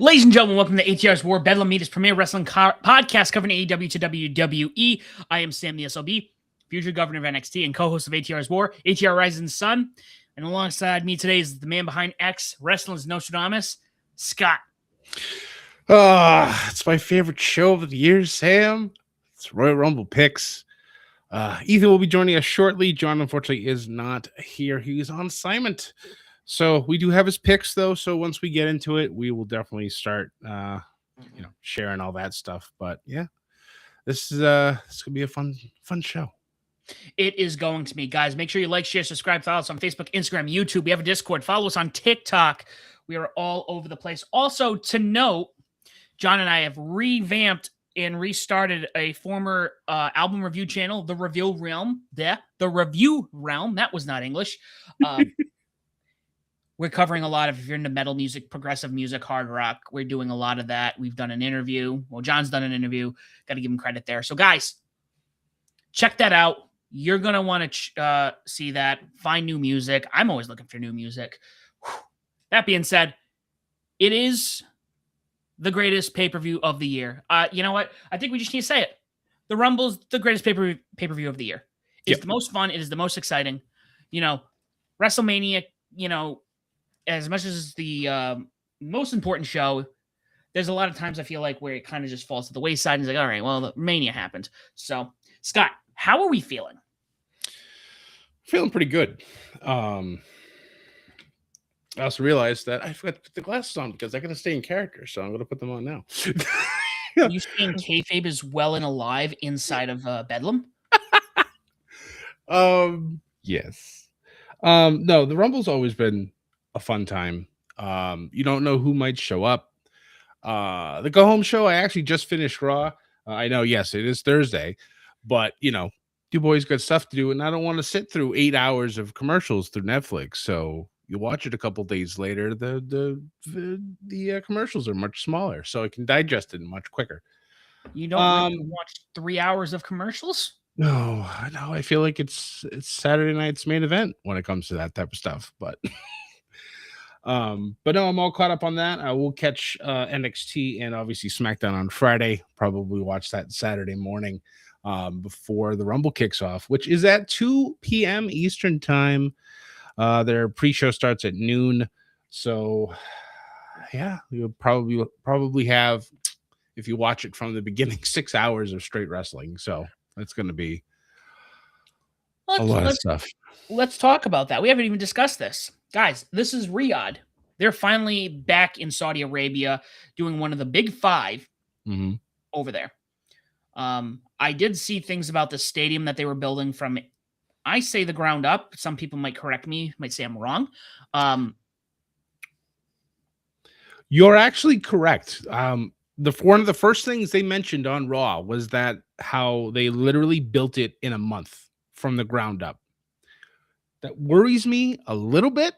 Ladies and gentlemen, welcome to ATR's War Bedlam Media's premier wrestling podcast covering AEW to WWE. I am Sam the SLB, future governor of NXT and co-host of ATR's War, ATR Rising Sun. And alongside me today is the man behind X, Wrestling's Nostradamus, Scott. It's my favorite show of the year, Sam. It's Royal Rumble picks. Ethan will be joining us shortly. John, unfortunately, is not here. He's on assignment. So we do have his picks, though. So once we get into it, we will definitely start, sharing all that stuff. But yeah, this gonna be a fun show. It is going to be, guys. Make sure you like, share, subscribe, follow us on Facebook, Instagram, YouTube. We have a Discord. Follow us on TikTok. We are all over the place. Also, to note, John and I have revamped and restarted a former album review channel, The Review Realm. The Review Realm. That was not English. We're covering a lot of, if you're into metal music, progressive music, hard rock, we're doing a lot of that. We've done an interview. Well, John's done an interview. Got to give him credit there. So, guys, check that out. You're going to want to see that. Find new music. I'm always looking for new music. Whew. That being said, it is the greatest pay-per-view of the year. You know what? I think we just need to say it. The Rumble's the greatest pay-per-view of the year. It's the most fun. It is the most exciting. You know, WrestleMania, as much as the most important show, there's a lot of times I feel like where it kind of just falls to the wayside and it's like, all right, well, the Mania happened. So, Scott, how are we feeling? Feeling pretty good. I also realized that I forgot to put the glasses on because I got to stay in character, so I'm going to put them on now. You staying kayfabe is well and alive inside of Bedlam? Yes. No, the Rumble's always been a fun time. You don't know who might show up. The go home show, I actually just finished Raw. I know, yes, it is Thursday, but you boys got stuff to do, and I don't want to sit through 8 hours of commercials through Netflix. So you watch it a couple days later. The commercials are much smaller, so I can digest it much quicker. You don't like to watch 3 hours of commercials? No, I feel like it's Saturday night's main event when it comes to that type of stuff, but. But no, I'm all caught up on that. I will catch NXT and obviously SmackDown on Friday. Probably watch that Saturday morning before the Rumble kicks off, which is at 2 p.m. Eastern time. Their pre-show starts at noon. So yeah, you'll probably have, if you watch it from the beginning, 6 hours of straight wrestling. So that's going to be a lot of stuff. Let's talk about that. We haven't even discussed this. Guys, this is Riyadh. They're finally back in Saudi Arabia doing one of the big five over there. I did see things about the stadium that they were building from, I say the ground up. Some people might correct me, might say I'm wrong. You're actually correct. One of the first things they mentioned on Raw was that how they literally built it in a month from the ground up. That worries me a little bit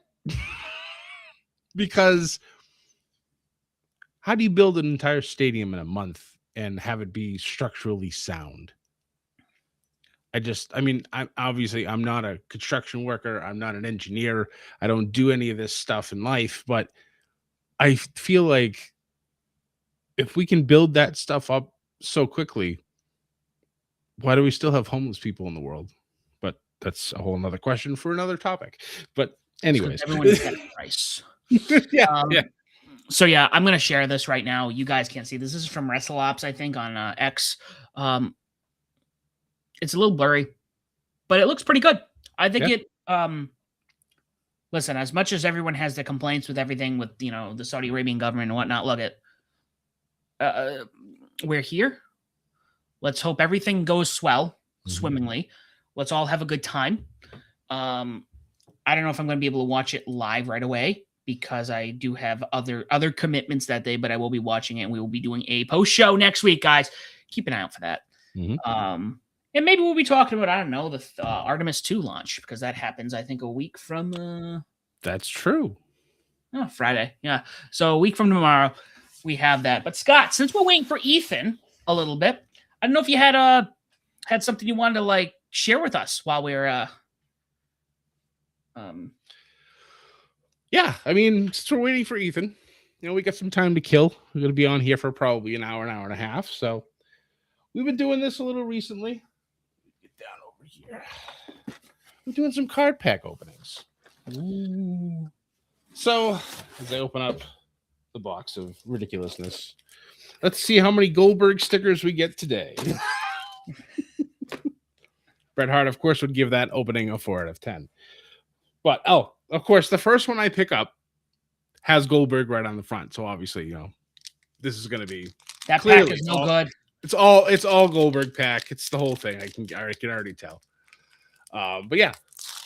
because how do you build an entire stadium in a month and have it be structurally sound? I'm not a construction worker. I'm not an engineer. I don't do any of this stuff in life, but I feel like if we can build that stuff up so quickly, why do we still have homeless people in the world? But that's a whole nother question for another topic. But anyways, everyone's got a price. yeah. So yeah, I'm gonna share this right now. You guys can't see this. This is from WrestleOps, I think, on X. It's a little blurry, but it looks pretty good. I think it. Listen, as much as everyone has their complaints with everything with the Saudi Arabian government and whatnot, look at. We're here. Let's hope everything goes swimmingly. Let's all have a good time. I don't know if I'm going to be able to watch it live right away because I do have other commitments that day, but I will be watching it and we will be doing a post show next week, guys. Keep an eye out for that. And maybe we'll be talking about, I don't know, the Artemis 2 launch because that happens, I think, a week from... That's true. Oh, Friday. Yeah. So a week from tomorrow, we have that. But Scott, since we're waiting for Ethan a little bit, I don't know if you had something you wanted to share with us while we're yeah, I mean, since we're waiting for Ethan, we got some time to kill. We're going to be on here for probably an hour and a half. So we've been doing this a little recently. Get down over here. We're doing some card pack openings. Ooh. So as I open up the box of ridiculousness, let's see how many Goldberg stickers we get today. Bret Hart, of course, would give that opening a 4 out of 10. But, of course, the first one I pick up has Goldberg right on the front. So, obviously, this is going to be... That pack is no good. It's all Goldberg pack. It's the whole thing. I can already tell. But, yeah,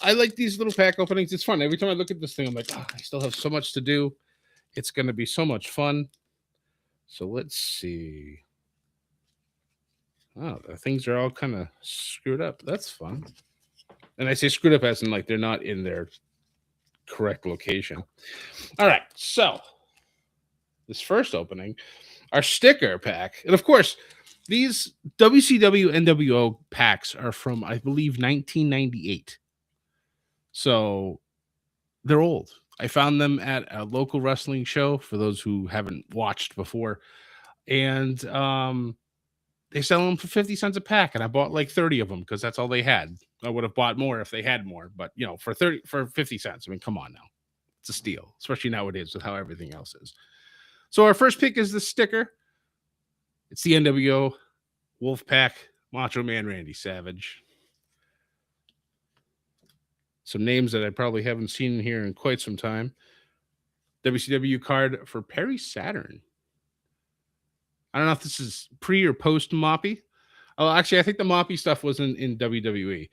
I like these little pack openings. It's fun. Every time I look at this thing, I'm like, I still have so much to do. It's going to be so much fun. So, let's see. Oh, the things are all kind of screwed up. That's fun. And I say screwed up as in like they're not in their correct location. All right. So this first opening, our sticker pack. And of course, these WCW NWO packs are from, I believe, 1998. So they're old. I found them at a local wrestling show for those who haven't watched before. And they sell them for 50 cents a pack, and I bought like 30 of them because that's all they had. I would have bought more if they had more, but for 50 cents, I mean, come on now. It's a steal, especially nowadays with how everything else is. So our first pick is the sticker. It's the NWO Wolfpack Macho Man Randy Savage. Some names that I probably haven't seen here in quite some time. WCW card for Perry Saturn. I don't know if this is pre or post Moppy. Oh, actually, I think the Moppy stuff was in WWE.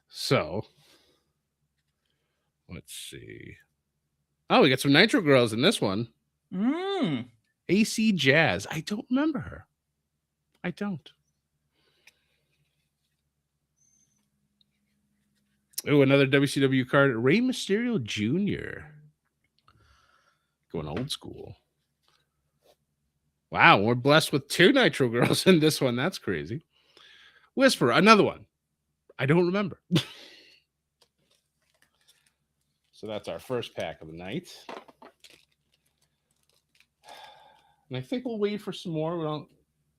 So, let's see. Oh, we got some Nitro Girls in this one. AC Jazz. I don't remember her. I don't. Oh, another WCW card. Rey Mysterio Jr. Going old school. Wow, we're blessed with 2 Nitro Girls in this one. That's crazy. Whisper, another one. I don't remember. So that's our first pack of the night. And I think we'll wait for some more. We don't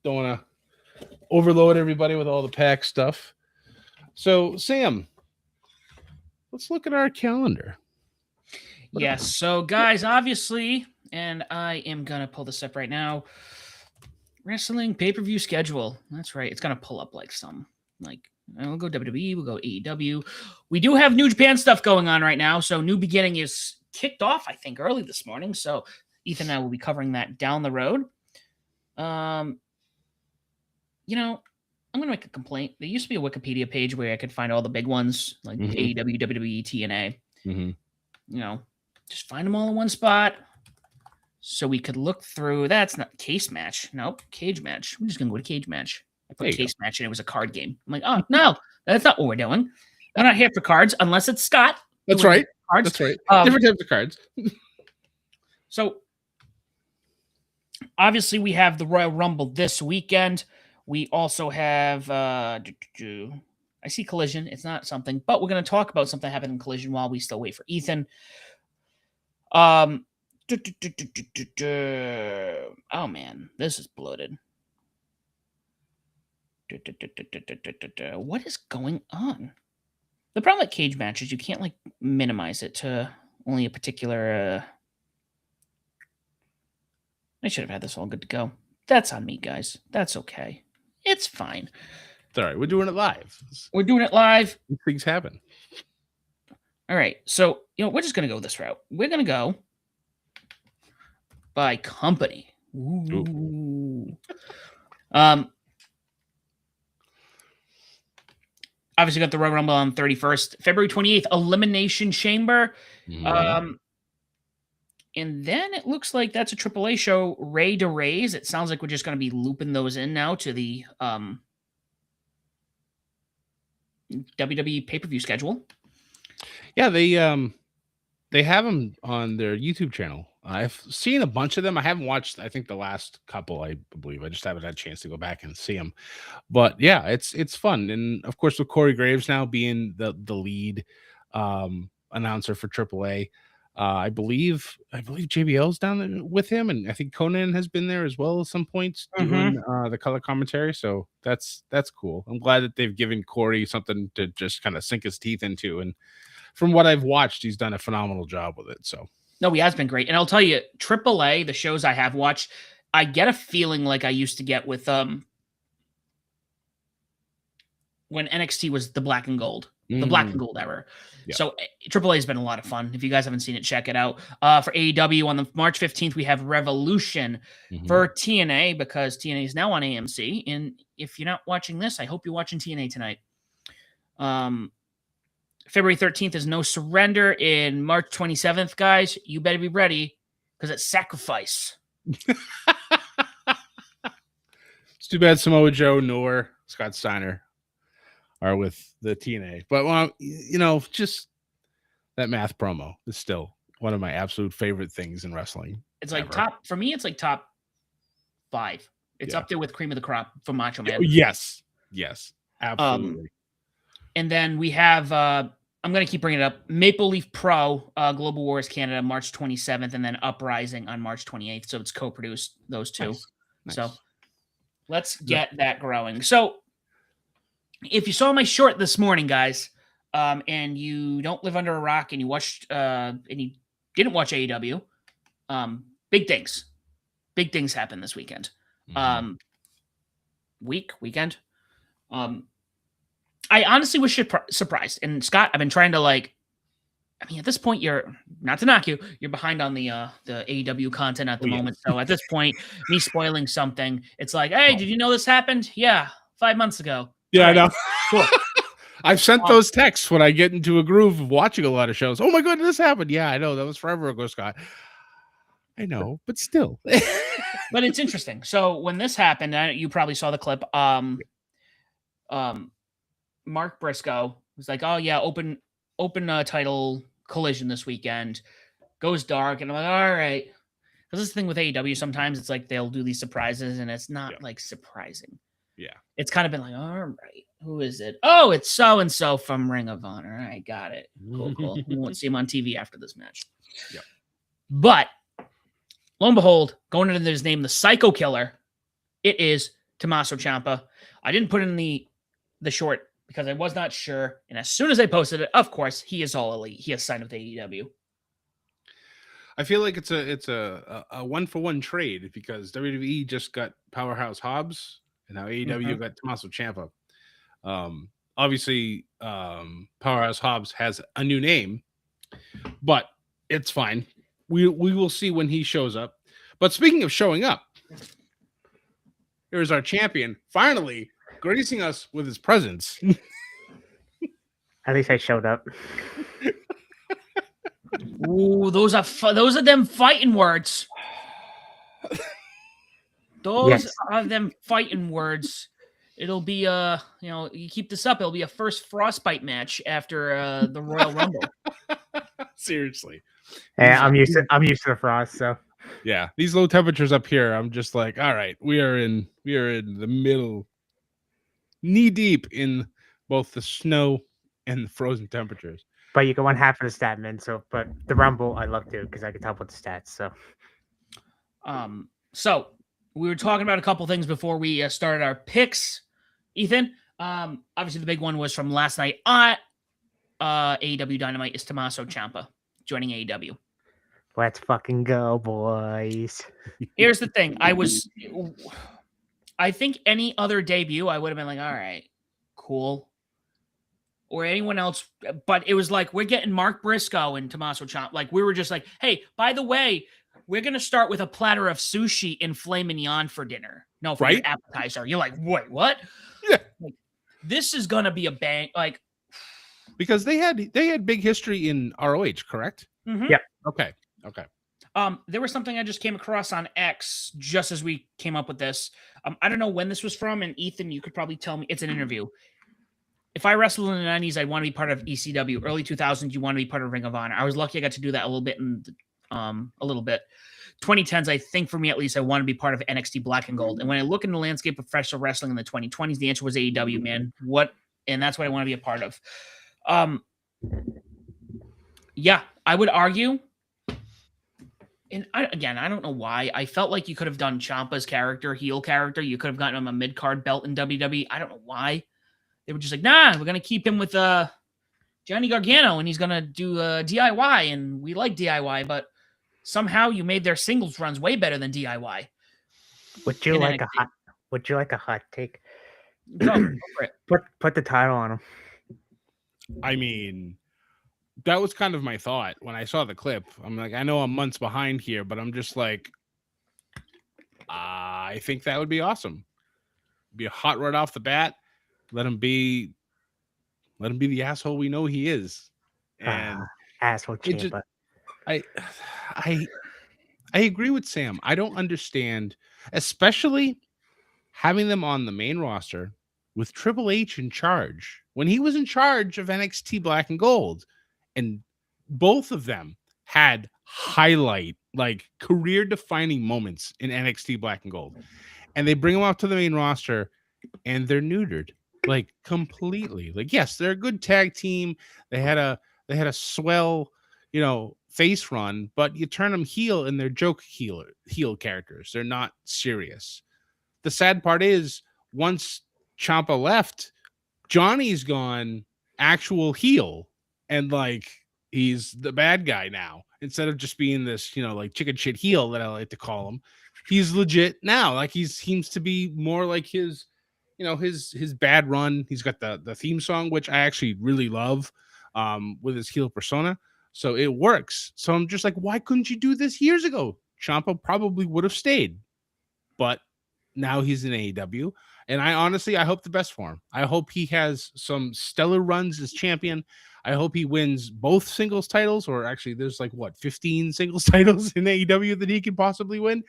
want to overload everybody with all the pack stuff. So, Sam, let's look at our calendar. Yes. So, guys, obviously... And I am going to pull this up right now. Wrestling pay-per-view schedule. That's right. It's going to pull up we'll go WWE, we'll go AEW. We do have New Japan stuff going on right now. So New Beginning is kicked off, I think, early this morning. So Ethan and I will be covering that down the road. I'm going to make a complaint. There used to be a Wikipedia page where I could find all the big ones like AEW, WWE, TNA. Just find them all in one spot. So we could look through. That's not case match. Nope. Cage match. I'm just going to go to cage match. I put case match and it was a card game. I'm like, oh, no, that's not what we're doing. I'm not here for cards unless it's Scott. That's right. Cards. That's right. Different types of cards. So obviously we have the Royal Rumble this weekend. We also have, I see Collision. It's not something, but we're going to talk about something happening in Collision while we still wait for Ethan. Oh man, this is bloated. What is going on? The problem with cage matches, you can't minimize it to only a particular. I should have had this all good to go. That's on me, guys. That's okay. It's fine. It's all right. We're doing it live. We're doing it live. Things happen. All right. So, we're just going to go this route. We're going to go by company. Ooh. Obviously got the Royal Rumble on 31st. February 28th, Elimination Chamber. Mm-hmm. And then it looks like that's a AAA show, Ray to Rays. It sounds like we're just going to be looping those in now to the WWE pay-per-view schedule. Yeah, they have them on their YouTube channel. I've seen a bunch of them. I haven't watched, I think, the last couple, I believe. I just haven't had a chance to go back and see them. But yeah, it's fun. And of course, with Corey Graves now being the lead announcer for AAA, I believe JBL's down there with him, and I think Conan has been there as well at some points doing the color commentary. So that's cool. I'm glad that they've given Corey something to just kind of sink his teeth into, and from what I've watched, he's done a phenomenal job with it. So no, he has been great. And I'll tell you, AAA, the shows I have watched, I get a feeling like I used to get with when NXT was the black and gold. The black and gold era. Yeah. So AAA has been a lot of fun. If you guys haven't seen it, check it out. For AEW on the March 15th, we have Revolution for TNA because TNA is now on AMC. And if you're not watching this, I hope you're watching TNA tonight. February 13th is No Surrender. In March 27th, guys, you better be ready because it's Sacrifice. It's too bad Samoa Joe nor Scott Steiner are with the TNA, but well, you know, just that math promo is still one of my absolute favorite things in wrestling. It's like top for me. It's like top 5. It's up there with cream of the crop for Macho Man. Yes, absolutely. And then we have I'm gonna keep bringing it up. Maple Leaf Pro, Global Wars Canada, March 27th, and then Uprising on March 28th. So it's co-produced those two. Nice. So let's get that growing. So if you saw my short this morning, guys, and you don't live under a rock and you watched and you didn't watch AEW, big things happen this weekend. Weekend. I honestly was surprised. And Scott, I've been trying to at this point, you're not to knock you, you're behind on the AEW content at the moment. So at this point, me spoiling something, it's like, hey, did you know this happened? Yeah, 5 months ago. Yeah, right. I know. Cool. I've sent those texts when I get into a groove of watching a lot of shows. Oh my God, this happened. Yeah, I know. That was forever ago, Scott. I know, but still. But it's interesting. So when this happened, you probably saw the clip. Mark Briscoe was like, "Oh yeah, open title Collision this weekend." Goes dark, and I'm like, "All right." Because this thing with AEW, sometimes it's like they'll do these surprises, and it's not like surprising. Yeah. It's kind of been like, all right, who is it? Oh, it's so-and-so from Ring of Honor. I got it. Cool. We won't see him on TV after this match. Yep. But lo and behold, going into his name, the Psycho Killer, it is Tommaso Ciampa. I didn't put in the short because I was not sure. And as soon as I posted it, of course, he is all elite. He has signed with AEW. I feel like it's a 1-for-1 trade because WWE just got Powerhouse Hobbs. And now AEW got Tommaso Ciampa. Obviously, Powerhouse Hobbs has a new name, but it's fine. We will see when he shows up. But speaking of showing up, here's our champion finally gracing us with his presence. At least I showed up. Ooh, those are them fighting words. Those are them fighting words. It'll be you keep this up, it'll be a first frostbite match after the Royal Rumble. Seriously. Yeah, I'm used to the frost, so yeah. These low temperatures up here, I'm just like, all right, we are in the middle, knee deep in both the snow and the frozen temperatures. But you can one half of the stat min, but the Rumble I love to because I can help with the stats. So we were talking about a couple things before we started our picks, Ethan. Obviously, the big one was from last night at AEW Dynamite is Tommaso Ciampa joining AEW. Let's fucking go, boys. Here's the thing. I think any other debut, I would have been like, all right, cool. Or anyone else. But it was like, we're getting Mark Briscoe and Tommaso Ciampa. Like, we were just like, hey, by the way, we're going to start with a platter of sushi and filet mignon for dinner. No, for your appetizer. You're like, wait, what? Yeah. Like, this is going to be a bang. Like, because they had big history in ROH, correct? Mm-hmm. Yep. Okay. There was something I just came across on X just as we came up with this. I don't know when this was from, and Ethan, you could probably tell me. It's an interview. If I wrestled in the 90s, I'd want to be part of ECW. Early 2000s, you want to be part of Ring of Honor. I was lucky I got to do that a little bit. 2010s, I think for me at least, I want to be part of NXT Black and Gold. And when I look in the landscape of professional wrestling in the 2020s, the answer was AEW, man. And that's what I want to be a part of. Yeah, I would argue And I don't know why. I felt like you could have done Ciampa's character, heel character. You could have gotten him a mid card belt in WWE. I don't know why. They were just like, nah, we're gonna keep him with Johnny Gargano, and he's gonna do DIY, and we like DIY, but somehow you made their singles runs way better than DIY. Would you in like NXT. a hot take? Go for it. Put the title on him. I mean, that was kind of my thought when I saw the clip. I'm like, I know I'm months behind here, but I'm just like, I think that would be awesome. Be a hot right off the bat. Let him be the asshole we know he is. And Asshole it just, Ciampa. I agree with Sam. I don't understand, especially having them on the main roster with Triple H in charge when he was in charge of NXT Black and Gold. And both of them had like career defining moments in NXT Black and Gold. And they bring them up to the main roster and they're neutered like completely. Like, yes, they're a good tag team. They had a swell, face run, but you turn them heel and they're joke heel characters. They're not serious. The sad part is once Ciampa left, Johnny's gone actual heel and like he's the bad guy now instead of just being this, like chicken shit heel that I like to call him. He's legit now. Like he seems to be more like his bad run. He's got the theme song, which I actually really love, with his heel persona. So it works. So I'm just like, why couldn't you do this years ago? Ciampa probably would have stayed, but now he's in AEW. And I hope the best for him. I hope he has some stellar runs as champion. I hope he wins both singles titles, or actually there's 15 singles titles in AEW that he can possibly win.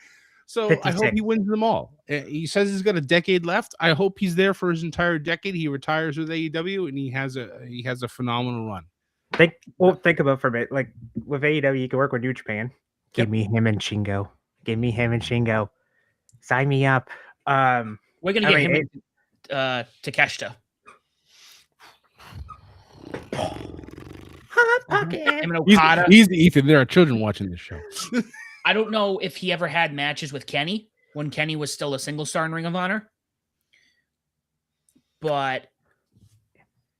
So 56. I hope he wins them all. He says he's got a decade left. I hope he's there for his entire decade. He retires with AEW and he has a phenomenal run. Think about it for a bit. Like with AEW, you can work with New Japan. Give me him and Shingo. Sign me up. We're gonna get him Takeshita. Hot Pocket. Him and Okada. He's Ethan. There are children watching this show. I don't know if he ever had matches with Kenny when Kenny was still a single star in Ring of Honor, but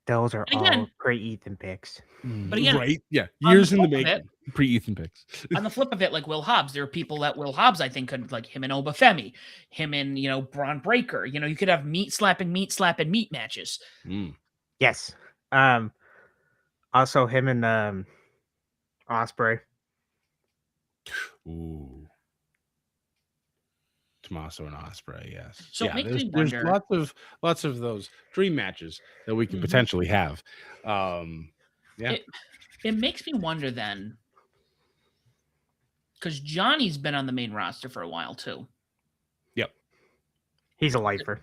those are all great Ethan picks. But again, right? Yeah, years in the making. Pre-Ethan picks. On the flip of it, like Will Hobbs, there are people that Will Hobbs I think could, like him and Obafemi, him and Braun Breaker. You could have meat slapping meat matches. Yes. Also him and Osprey. Ooh. Tommaso and Osprey, yes. So yeah, it makes me there's wonder, lots of those dream matches that we can potentially have. Yeah. It makes me wonder then, because Johnny's been on the main roster for a while too. Yep. He's a lifer.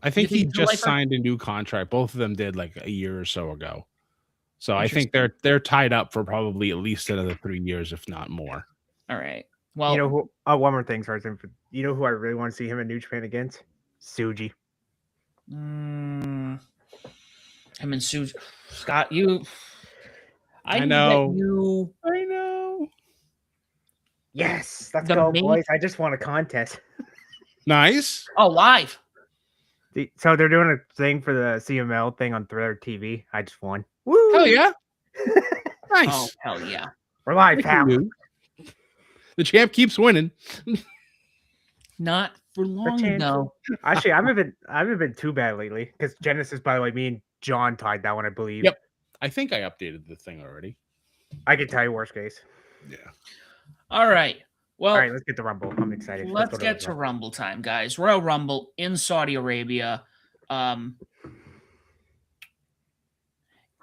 I think he just signed a new contract. Both of them did like a year or so ago. So I think they're tied up for probably at least another 3 years, if not more. All right. Well, one more thing, sorry. You know who I really want to see him in New Japan against? Suji. Him and Suji. Scott, I know. I know. Yes, let's go, boys. I just won a contest. Nice. Oh, live. So they're doing a thing for the CML thing on Thriller TV. I just won. Woo! Hell yeah. Nice. Oh, hell yeah. We're live, pal. The champ keeps winning. Not for long, though. Actually, I haven't been too bad lately because Genesis, by the way, me and John tied that one, I believe. Yep. I think I updated the thing already. I can tell you worst case. Yeah. All right. Well, all right, let's get to Rumble. I'm excited. Let's get to Rumble time, guys. Royal Rumble in Saudi Arabia.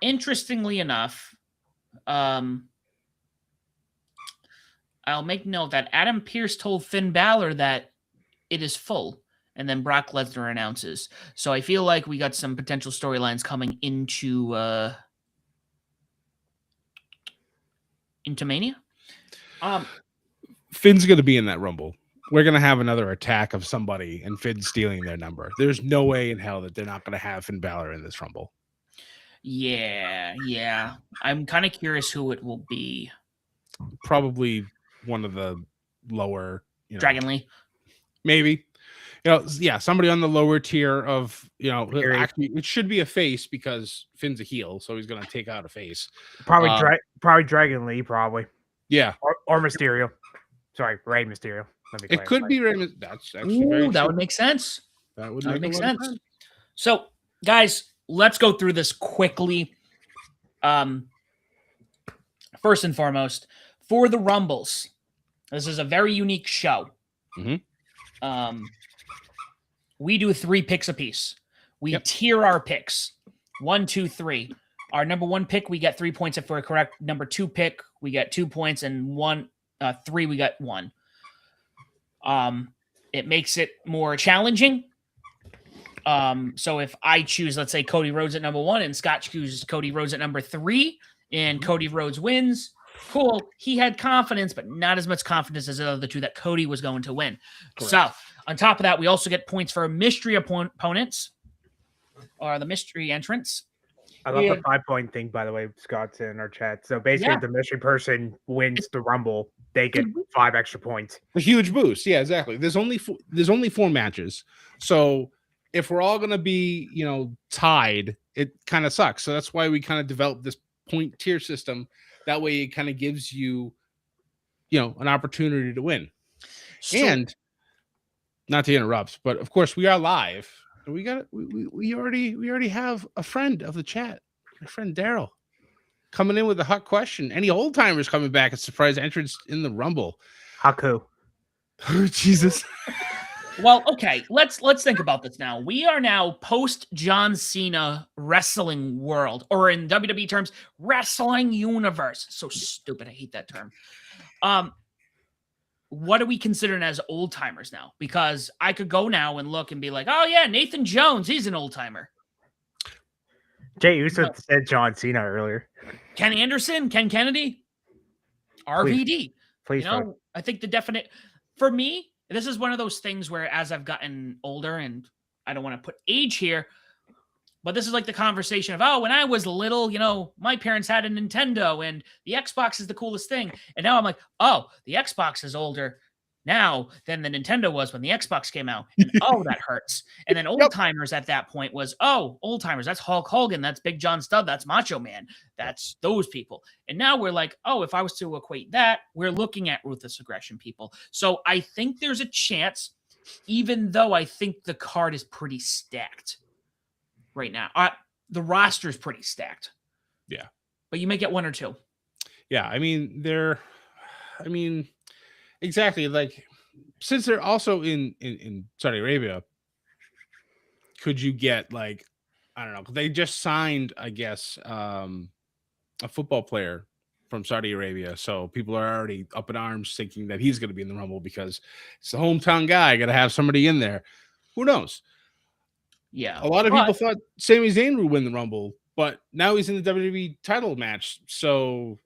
Interestingly enough, I'll make note that Adam Pearce told Finn Balor that it is full, and then Brock Lesnar announces. So I feel like we got some potential storylines coming into Mania. Finn's going to be in that Rumble. We're going to have another attack of somebody and Finn stealing their number. There's no way in hell that they're not going to have Finn Balor in this Rumble. Yeah. I'm kind of curious who it will be. Probably one of the lower, Dragon Lee. maybe. Somebody on the lower tier of, actually it should be a face because Finn's a heel, so he's gonna take out a face. Probably Dragon Lee, probably. Yeah. Or Mysterio. Sorry, Rey Mysterio. It could be Rey. That's actually Ooh, that would make sense. That would make sense. So, guys, let's go through this quickly. First and foremost, for the Rumbles, this is a very unique show. Mm-hmm. We do 3 picks apiece. We tier our picks. 1, 2, 3. Our number 1 pick, we get 3 points if we're correct. Number 2 pick, we get 2 points, and 3, we got 1. It makes it more challenging. So if I choose, let's say, Cody Rhodes at number 1, and Scott chooses Cody Rhodes at number 3, and Cody Rhodes wins, cool. He had confidence, but not as much confidence as the other 2 that Cody was going to win. Correct. So on top of that, we also get points for mystery opponents, or the mystery entrants. I love the 5-point thing, by the way. Scott's in our chat. So basically, if the mystery person wins the Rumble, they get 5 extra points. A huge boost. Yeah, exactly. There's only 4 matches. So if we're all going to be, tied, it kind of sucks. So that's why we kind of developed this point tier system. That way it kind of gives you, an opportunity to win. And not to interrupt, but of course we are live. We already have a friend of the chat, my friend Daryl, coming in with a hot question. Any old timers coming back at surprise entrance in the Rumble? Haku. Oh, Jesus. Well, okay, let's think about this now. We are now post John Cena wrestling world, or in WWE terms, wrestling universe. So stupid. I hate that term. What are we considering as old timers now? Because I could go now and look and be like, oh yeah, Nathan Jones, he's an old timer. Jay Uso said John Cena earlier. Ken Anderson, Ken Kennedy, RVD. Please. I think the definite for me, this is one of those things where as I've gotten older, and I don't want to put age here, but this is like the conversation of, oh, when I was little, my parents had a Nintendo and the Xbox is the coolest thing. And now I'm like, oh, the Xbox is older now than the Nintendo was when the Xbox came out. And oh, that hurts. And then old timers at that point was, oh, old timers, that's Hulk Hogan, that's Big John Studd, that's Macho Man, that's those people. And now we're like, oh, if I was to equate that, we're looking at ruthless aggression people. So I think there's a chance, even though I think the card is pretty stacked right now. The roster is pretty stacked. Yeah. But you may get 1 or 2. Yeah, exactly. Like, since they're also in Saudi Arabia, could you get, like, I don't know, they just signed, I guess, a football player from Saudi Arabia. So people are already up in arms thinking that he's going to be in the Rumble because it's the hometown guy. Got to have somebody in there. Who knows? Yeah. A lot of people thought Sami Zayn would win the Rumble, but now he's in the WWE title match. So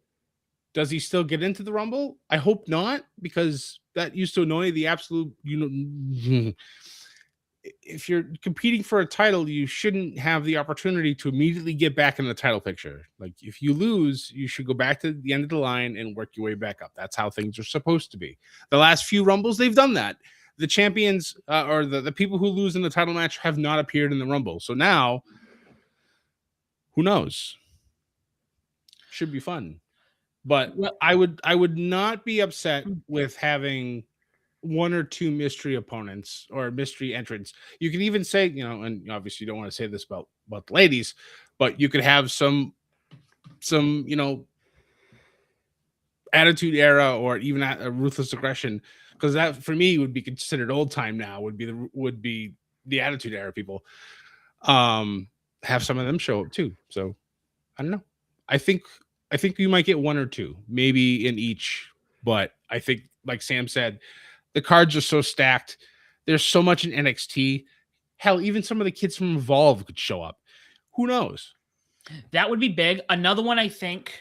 does he still get into the Rumble? I hope not, because that used to annoy the absolute, if you're competing for a title, you shouldn't have the opportunity to immediately get back in the title picture. Like, if you lose, you should go back to the end of the line and work your way back up. That's how things are supposed to be. The last few Rumbles, they've done that. The champions or the people who lose in the title match have not appeared in the Rumble. So now, who knows? Should be fun. But I would not be upset with having 1 or 2 mystery opponents or mystery entrants. You can even say, and obviously you don't want to say this about the ladies, but you could have some Attitude Era or even a Ruthless Aggression, because that for me would be considered old time now. Would be the Attitude Era people. Have some of them show up too. So I don't know. I think you might get 1 or 2, maybe in each. But I think, like Sam said, the cards are so stacked. There's so much in NXT. Hell, even some of the kids from Evolve could show up. Who knows? That would be big. Another one, I think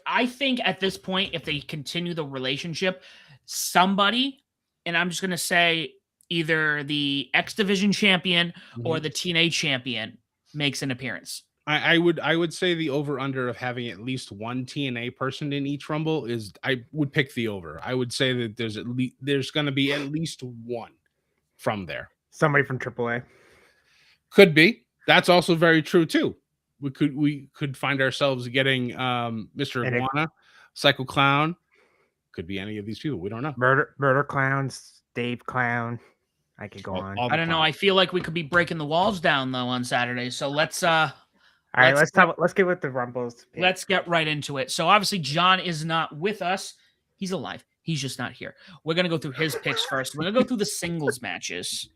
at this point, if they continue the relationship, somebody, and I'm just going to say either the X Division champion or the TNA champion makes an appearance. I would say the over under of having at least one TNA person in each Rumble is I would pick the over. I would say that there's going to be at least one from there. Somebody from AAA. Could be. That's also very true too. We could find ourselves getting Mr. Iguana, Psycho Clown. Could be any of these people. We don't know. Murder Clowns, Dave Clown. I could go on. I don't know. I feel like we could be breaking the walls down though on Saturday. So let's all right, let's get with the Rumbles. Let's get right into it. So obviously John is not with us. He's alive. He's just not here. We're gonna go through his picks first. We're gonna go through the singles matches.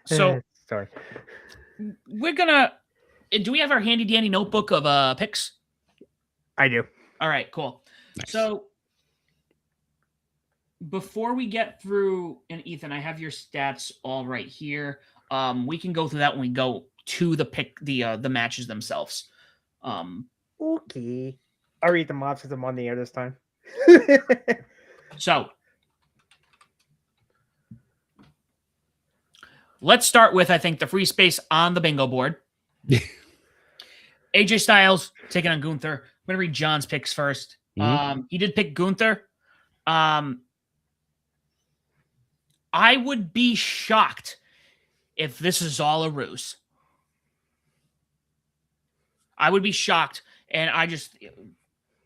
So sorry. We're gonna. Do we have our handy dandy notebook of picks? I do. All right, cool. Nice. So before we get through, and Ethan, I have your stats all right here. We can go through that when we go to the matches themselves. Okay. I'll read them off because I'm on the air this time. So let's start with, I think, the free space on the bingo board. AJ Styles taking on Gunther. I'm going to read John's picks first. Mm-hmm. He did pick Gunther. I would be shocked if this is all a ruse. I would be shocked. And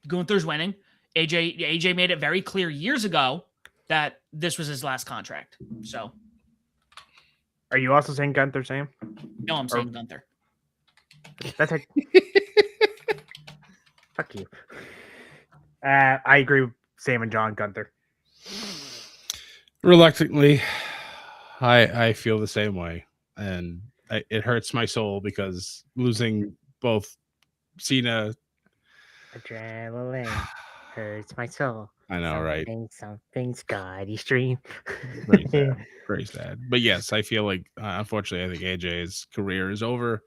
Gunther's winning. AJ made it very clear years ago that this was his last contract. So. Are you also saying Gunther, Sam? No, I'm saying Gunther. That's it. Fuck you. I agree with Sam and John. Gunther. Reluctantly, I feel the same way, and it hurts my soul because losing both Cena. Adrenaline hurts my soul. I know, right? Something's Scotty Stream. Very sad. But yes, I feel like, unfortunately, I think AJ's career is over.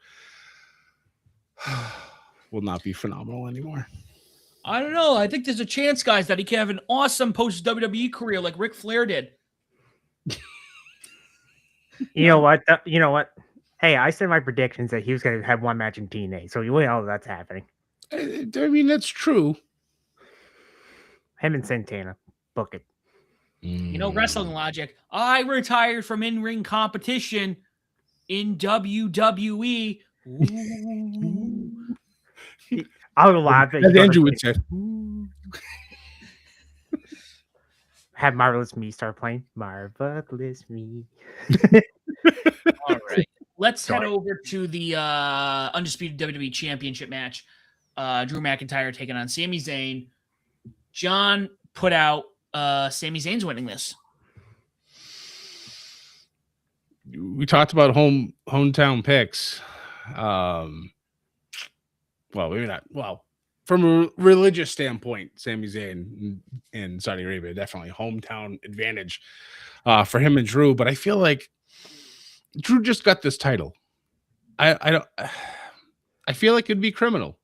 Will not be phenomenal anymore. I don't know. I think there's a chance, guys, that he can have an awesome post WWE career like Ric Flair did. You know what? Hey, I said my predictions that he was going to have one match in TNA, so you know that's happening. I mean, that's true. Him and Santana, book it. You know, wrestling logic. I retired from in-ring competition in WWE. I'll laugh at as Andrew would say. Have Marvelous Me start playing. Marvelous Me. All right. Let's head over to the Undisputed WWE Championship match. Drew McIntyre taking on Sami Zayn. John put out Sami Zayn's winning this. We talked about hometown picks. Well, maybe not. Well, from a religious standpoint, Sami Zayn in Saudi Arabia, definitely hometown advantage for him and Drew. But I feel like Drew just got this title. I feel like it'd be criminal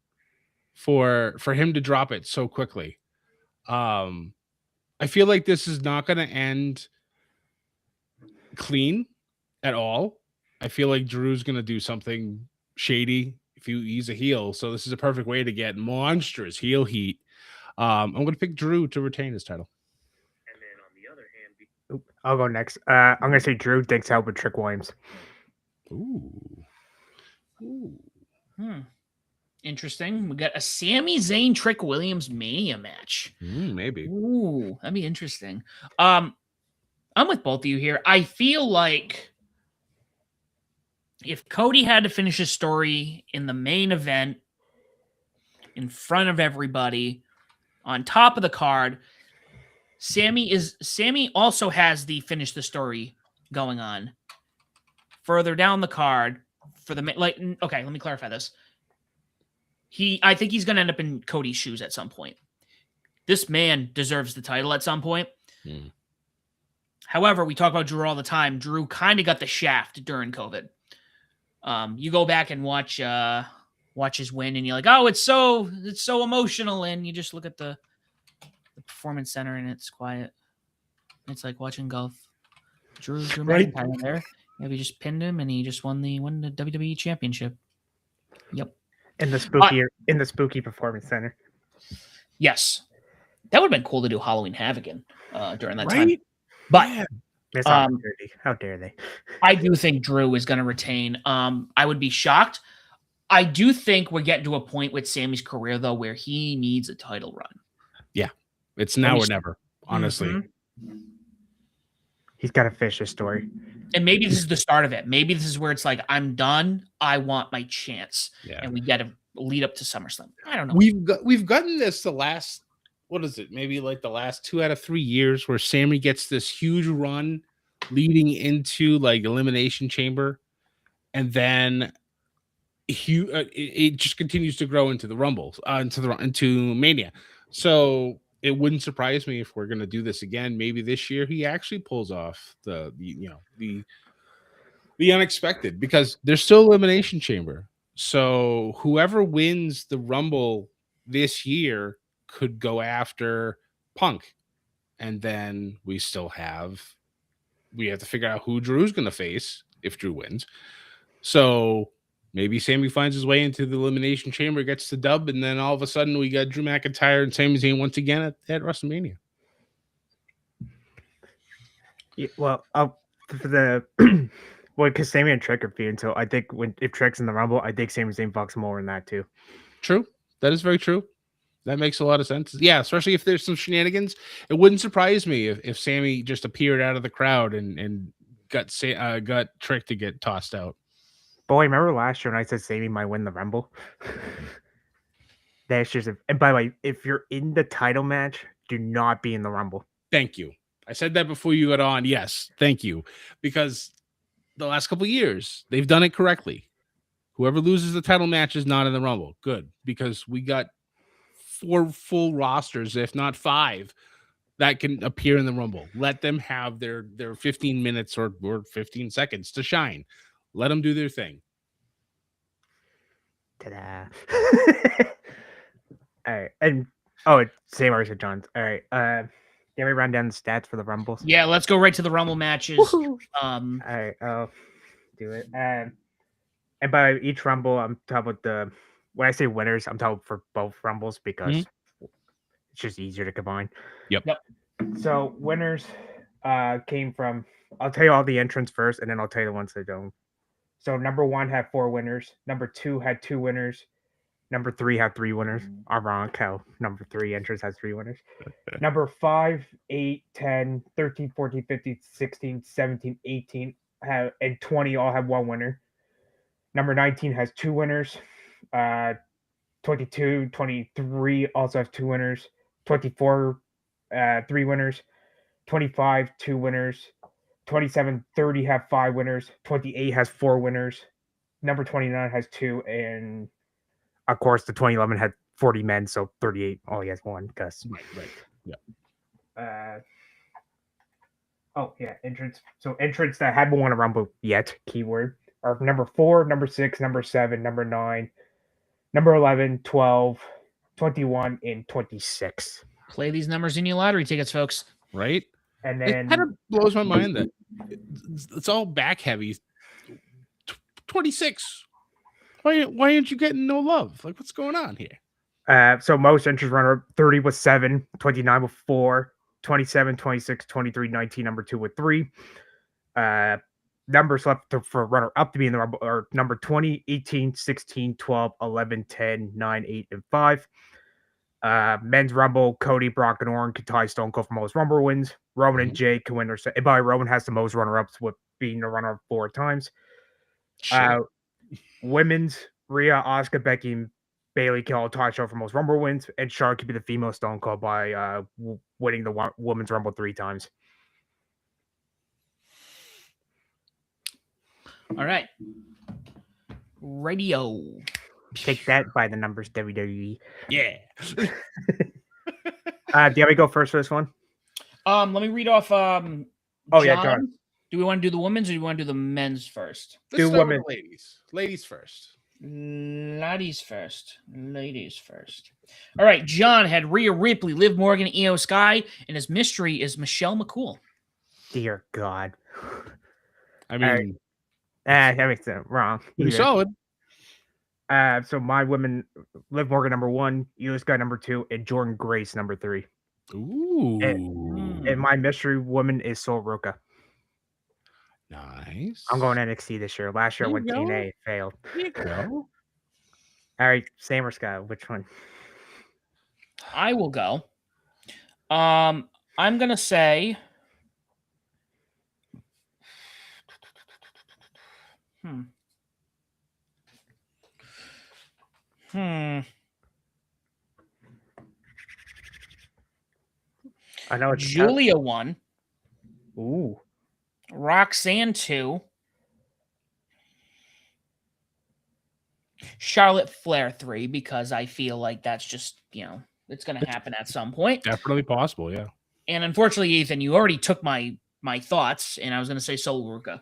for him to drop it so quickly. I feel like this is not going to end clean at all. I feel like Drew's going to do something shady if he's a heel. So this is a perfect way to get monstrous heel heat. I'm going to pick Drew to retain his title. And then on the other hand, I'll go next. I'm going to say Drew digs out with Trick Williams. Ooh. Interesting. We got a Sami Zayn Trick Williams Mania match. Maybe. Ooh, that'd be interesting. I'm with both of you here. I feel like if Cody had to finish his story in the main event, in front of everybody, on top of the card, Sami also has the finish the story going on. Further down the card for the okay, let me clarify this. I think he's going to end up in Cody's shoes at some point. This man deserves the title at some point. However, we talk about Drew all the time. Drew kind of got the shaft during COVID. You go back and watch his win, and you're like, oh, it's so emotional. And you just look at the performance center, and it's quiet. It's like watching golf. Drew McIntyre there. Yeah, we just pinned him, and he just won the WWE Championship. Yep. In the spooky performance center. Yes, that would have been cool to do Halloween Havoc during that time. Right? But Yeah. Missed opportunity. How dare they? I do think Drew is going to retain. I would be shocked. I do think we're getting to a point with Sammy's career, though, where he needs a title run. Yeah. It's now or never, honestly. Mm-hmm. He's got to finish his story. And maybe this is the start of it. Maybe this is where it's like, I'm done. I want my chance. Yeah. And we get to lead up to SummerSlam. I don't know. We've gotten this the last, what is it? Maybe like the last 2 out of 3 years where Sammy gets this huge run leading into like Elimination Chamber. And then it just continues to grow into the Rumbles, into Mania. So it wouldn't surprise me if we're going to do this again. Maybe this year he actually pulls off the unexpected, because there's still Elimination Chamber. So whoever wins the Rumble this year could go after Punk, and then we have to figure out who Drew's going to face if Drew wins. So maybe Sammy finds his way into the Elimination Chamber, gets the dub, and then all of a sudden we got Drew McIntyre and Sami Zayn once again at WrestleMania. Yeah, well, because Sami and Trick are feuding, so I think if Trick's in the Rumble, I think Sami Zayn fucks more in that too. True. That is very true. That makes a lot of sense. Yeah, especially if there's some shenanigans. It wouldn't surprise me if Sammy just appeared out of the crowd and got Trick to get tossed out. Boy, remember last year when I said Sami might win the Rumble? That's just and by the way, if you're in the title match, do not be in the Rumble. Thank you. I said that before you got on. Yes, thank you. Because the last couple of years, they've done it correctly. Whoever loses the title match is not in the Rumble. Good. Because we got 4 full rosters, if not 5, that can appear in the Rumble. Let them have their 15 minutes or 15 seconds to shine. Let them do their thing. Ta-da. All right. And same as John's. All right. Can we run down the stats for the Rumbles? Yeah, let's go right to the Rumble matches. All right. I'll do it. And by each Rumble, I'm talking about when I say winners, I'm talking for both Rumbles because it's just easier to combine. Yep. So winners came from, I'll tell you all the entrants first, and then I'll tell you the ones that don't. So number 1 had 4 winners. Number 2 had 2 winners. Number 3 had 3 winners. Ironic how number 3 entrance has 3 winners. Number 5, 8, 10, 13, 14, 15, 16, 17, 18, and 20 all have 1 winner. Number 19 has 2 winners. 22, 23 also have 2 winners. 24, 3 winners. 25, 2 winners. 27, 30 have 5 winners. 28 has 4 winners. Number 29 has 2, and of course the 2011 had 40 men, so 38 only has 1. Because right, yeah. Entrance. So entrants that haven't won a Rumble yet, keyword, are number 4, number 6, number 7, number 9, number 11, 12, 21, and 26. Play these numbers in your lottery tickets, folks. Right? And then it kind of blows my mind that it's all back heavy. 26. Why aren't you getting no love? Like, what's going on here? So most entrants runner 30 with 7, 29 with 4, 27, 26, 23, 19, number 2 with 3. Numbers left for runner up to be in the Rumble are number 20, 18, 16, 12, 11, 10, 9, 8, and 5. Men's Rumble, Cody, Brock, and Orton can tie Stone Cold for most Rumble wins. Roman and Jay can win and by Roman has the most runner-ups with being the runner-up 4 times. Women's, Rhea, Asuka, Becky, and Bayley can all tie show for most Rumble wins, and Charlotte could be the female Stone Cold by winning the Women's Rumble 3 times. All right. Radio. Take that by the numbers, WWE. Yeah. Do you want me to go first for this one? Let me read off. John. John. Do we want to do the women's or do we want to do the men's first? Let's start with ladies. Ladies first. Ladies first. Ladies first. All right. John had Rhea Ripley, Liv Morgan, Io Sky, and his mystery is Michelle McCool. Dear God. I mean, That makes it wrong. Pretty either. solid. So my women, Liv Morgan number 1, Io Sky number 2, and Jordan Grace number 3. Ooh. And my mystery woman is Sol Ruka. Nice. I'm going NXT this year. Last year I There went you go. TNA, failed. There you go. All right, Sam or Scott, which one? I will go. I'm gonna say. I know it's Julia 1. Ooh. Roxanne 2. Charlotte Flair 3, because I feel like that's just, it's going to happen at some point. Definitely possible, yeah. And unfortunately, Ethan, you already took my thoughts, and I was going to say Sol Ruka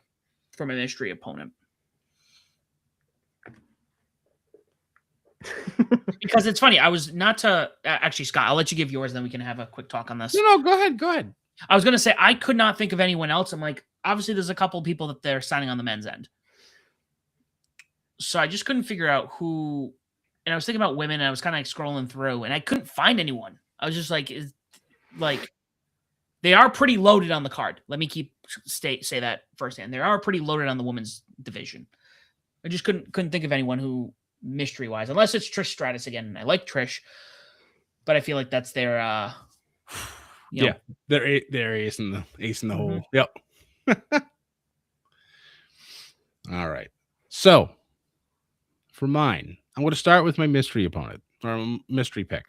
from a mystery opponent. Because it's funny, I was not to actually, Scott, I'll let you give yours, then we can have a quick talk on this. No, go ahead. I was going to say, I could not think of anyone else. I'm like, obviously, there's a couple of people that they're signing on the men's end. So I just couldn't figure out who, and I was thinking about women, and I was kind of like scrolling through, and I couldn't find anyone. I was just like, they are pretty loaded on the card. Let me say that firsthand. They are pretty loaded on the women's division. I just couldn't think of anyone who, mystery wise, unless it's Trish Stratus again. And I like Trish, but I feel like that's their they're ace in the hole. Yep. All right. So for mine, I'm going to start with my mystery opponent or mystery pick.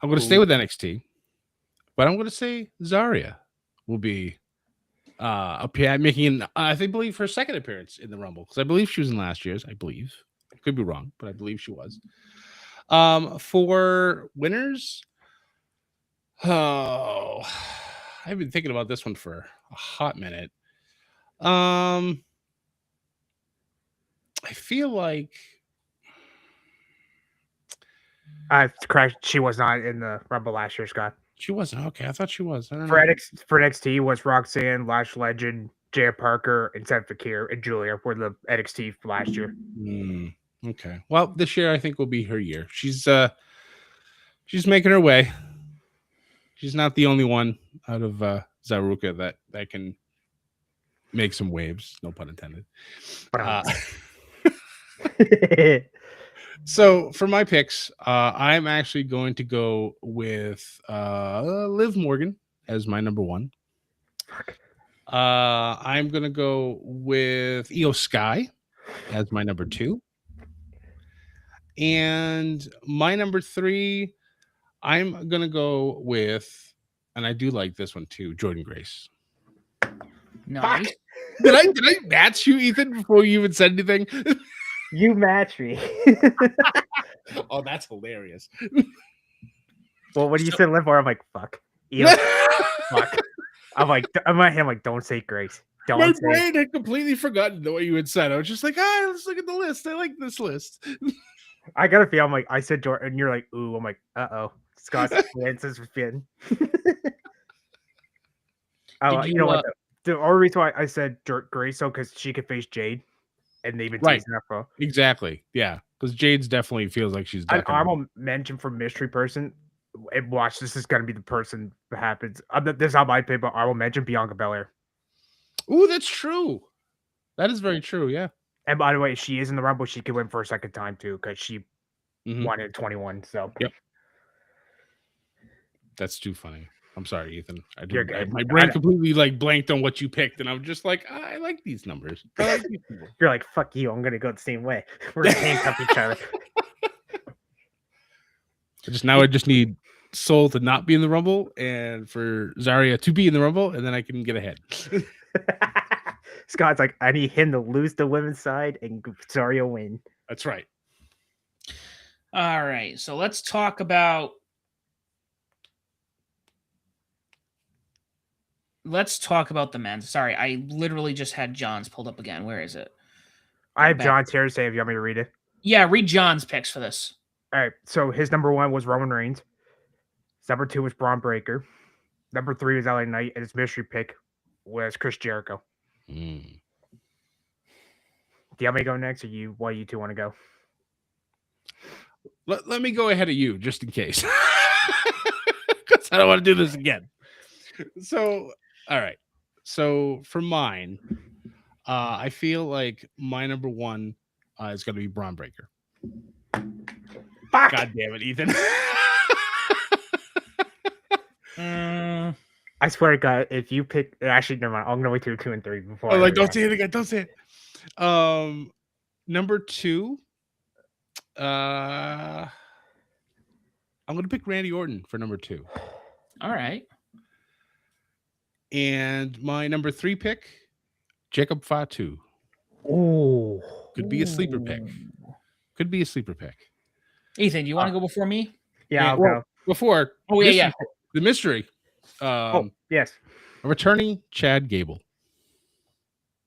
I'm going to stay with NXT, but I'm going to say Zarya will be making I believe her second appearance in the Rumble, because I believe she was in last year's. I believe. I could be wrong, but I believe she was. For winners, I've been thinking about this one for a hot minute. I feel like correct. She was not in the Rumble last year, Scott. she wasn't. Okay, I thought she was. I don't know. For NXT was Roxanne, Lash Legend, Jaya Parker, and Seth Fakir, and Julia were the NXT last year. Okay. Well, this year I think will be her year. She's making her way. She's not the only one out of Zaruka that can make some waves. No pun intended. So for my picks, I'm actually going to go with Liv Morgan as my number 1. I'm going to go with Io Sky as my number 2. And my number 3, I'm going to go with, and I do like this one too, Jordan Grace. Nice. Did I match you, Ethan, before you even said anything? You match me. Oh, that's hilarious. Well, when you said Liv Morgan, I'm like, fuck. Fuck. I'm at him like, don't say Grace. My brain had completely forgotten the way you had said. I was just like, let's look at the list. I like this list. I got a feel. I'm like, I said Jordan, and you're like, ooh. I'm like, uh-oh. Scott's answers for Finn. You know what? The only reason why I said Grace, so because she could face Jade, and they've been teasing that for. Exactly. Yeah, because Jade's definitely feels like she's. An honorable mention for mystery person. And watch, this is gonna be the person that happens. This is not my pick, but I will mention Bianca Belair. Ooh, that's true. That is very true. Yeah. And by the way, she is in the Rumble. She could win for a second time too, because she won at 21. So yep. That's too funny. I'm sorry, Ethan. My brain completely blanked on what you picked, and I'm just like, I like these numbers. I like these people. You're like, fuck you. I'm gonna go the same way. We're gonna handcuff each other. I just need Sol to not be in the Rumble, and for Zarya to be in the Rumble, and then I can get ahead. Scott's like, I need him to lose the women's side and Zarya win. That's right. All right, so let's talk about. Let's talk about the men's. Sorry, I literally just had John's pulled up again. Where is it? I have John's here to say if you want me to read it. Yeah, read John's picks for this. All right, so his number 1 was Roman Reigns. His number 2 was Braun Breaker. Number 3 was LA Knight, and his mystery pick was Chris Jericho. Do you want me to go next, or what do you two want to go? Let me go ahead of you just in case. Because I don't want to do this again. So, all right. So for mine, I feel like my number one is going to be Braun Breaker. Fuck! God damn it, Ethan. I swear to God, if you pick, actually, never mind. I'm gonna wait till 2 and 3 before. Oh, like, don't say it again. Don't say it. Number 2, I'm gonna pick Randy Orton for number 2. All right. And my number 3 pick, Jacob Fatu. Oh, Could be a sleeper pick. Could be a sleeper pick. Ethan, do you want to go before me? yeah, And, I'll go. Before, Oh yeah, the mystery. Yes. A returning Chad Gable.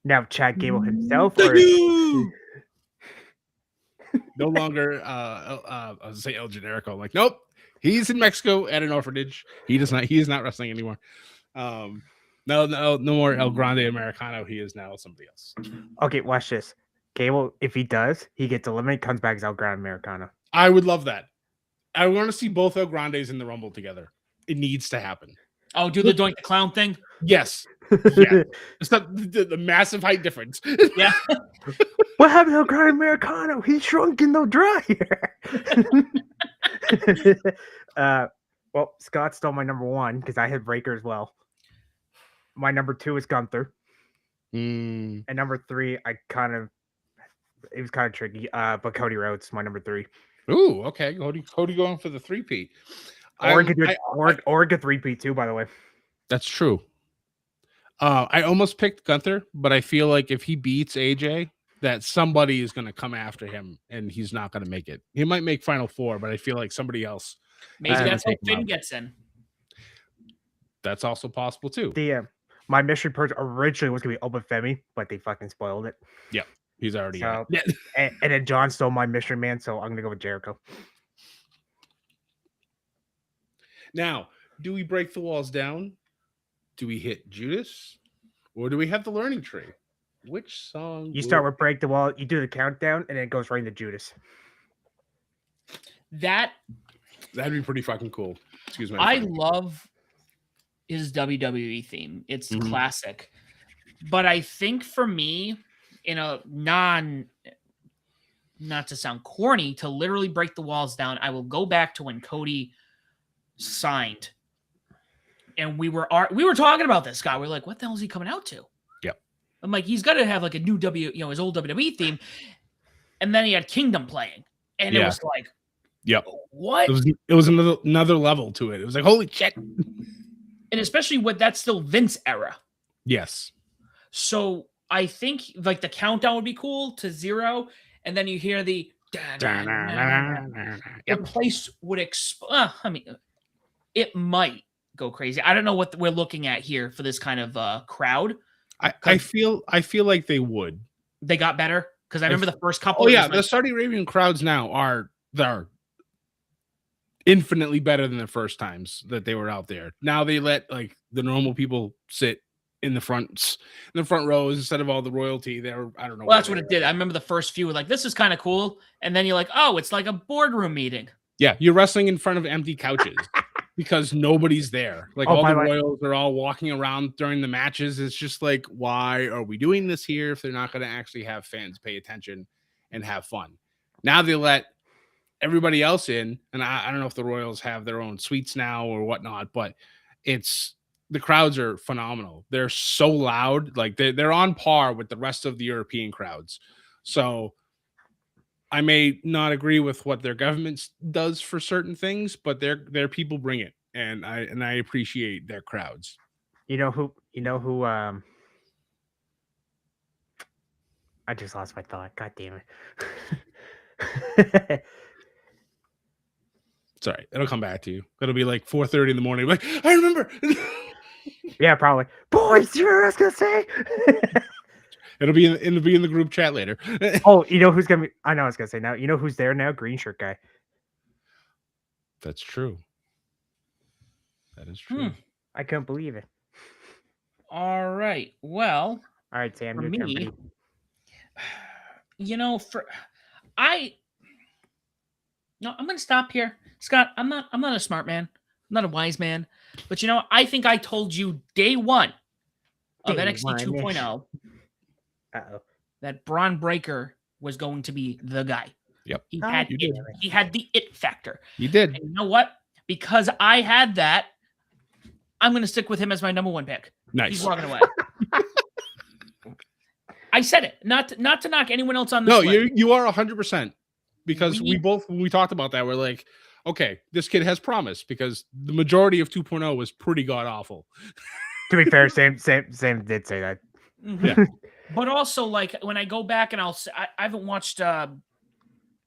Now, Chad Gable himself, Thank or you! No longer I was say El Generico. Like, nope, he's in Mexico at an orphanage. He is not wrestling anymore. No more El Grande Americano. He is now somebody else. okay, watch this. Gable, if he does, he gets eliminated, comes back as El Grande Americano. I would love that. I want to see both El Grandes in the Rumble together. It needs to happen. Oh, do the Doink the Clown thing? Yes. Yeah. It's not the massive height difference. Yeah. What happened to El Grande Americano? He's shrunk and no dry. Well, Scott stole my number 1 because I had Breaker as well. My number 2 is Gunther. And number 3, it was kind of tricky. But Cody Rhodes, my number 3. Ooh, okay. Cody going for the 3-peat. Or get 3-peat too, by the way. That's true. I almost picked Gunther, but I feel like if he beats AJ, that somebody is going to come after him, and he's not going to make it. He might make Final 4, but I feel like somebody else. Maybe that's how Finn gets in. That's also possible too. My mystery person originally was going to be Oba Femi, but they fucking spoiled it. Yep, he's already so, and then John stole my mystery man, so I'm going to go with Jericho. Now, do we break the walls down? Do we hit Judas? Or do we have the learning tree? Which song? You start with Break the Wall, you do the countdown, and then it goes right into Judas. That'd be pretty fucking cool. Excuse me. I love his WWE theme. It's classic. But I think for me, in a not to sound corny, to literally break the walls down, I will go back to when Cody signed. And we were talking about this guy. We're like, what the hell is he coming out to? Yep. I'm like, he's got to have like a new his old WWE theme. And then he had Kingdom playing. And it was like, yep. What? It was another level to it. It was like, holy shit. And especially that's still Vince era. Yes. So I think like the countdown would be cool to 0. And then you hear the place would explode. I mean, it might go crazy. I don't know what we're looking at here for this kind of crowd. I feel like they would. They got better because I remember the first couple. Oh yeah, the Saudi Arabian crowds now are infinitely better than the first times that they were out there. Now they let like the normal people sit in the front rows instead of all the royalty. I don't know. Well, that's what it did. I remember the first few were like, this is kind of cool, and then you're like, oh, it's like a boardroom meeting. Yeah, you're wrestling in front of empty couches. Because nobody's there. Like all the royals are all walking around during the matches. It's just like, why are we doing this here if they're not going to actually have fans pay attention and have fun? Now they let everybody else in, and I don't know if the royals have their own suites now or whatnot, but the crowds are phenomenal. They're so loud, like they're on par with the rest of the European crowds. So I may not agree with what their government does for certain things, but their people bring it, and I appreciate their crowds. You know who I just lost my thought. God damn it. Sorry, it'll come back to you. It'll be like 4:30 in the morning. Like, I remember. Yeah, probably. Boys, you know what I was gonna say? It'll be in the group chat later. Oh, you know who's gonna be? I know I was gonna say now. You know who's there now? Green shirt guy. That's true. That is true. I couldn't believe it. All right. Well, all right, Sam. For your me, turn. I'm going to stop here, Scott. I'm not a smart man. I'm not a wise man, but I think I told you day one of Day NXT one. 2.0 Uh-oh. that Braun Breaker was going to be the guy. Yep. He Oh, had you it. did. He had the it factor. You did. And you know what? Because I had that, I'm going to stick with him as my number one pick. Nice. He's walking away. I said it. Not to knock anyone else on this. No, list. you are 100%. Because we both, when we talked about that, we're like, okay, this kid has promise, because the majority of 2.0 was pretty god awful. To be fair, same did say that. Mhm. Yeah. But also, like, when I go back and I haven't watched the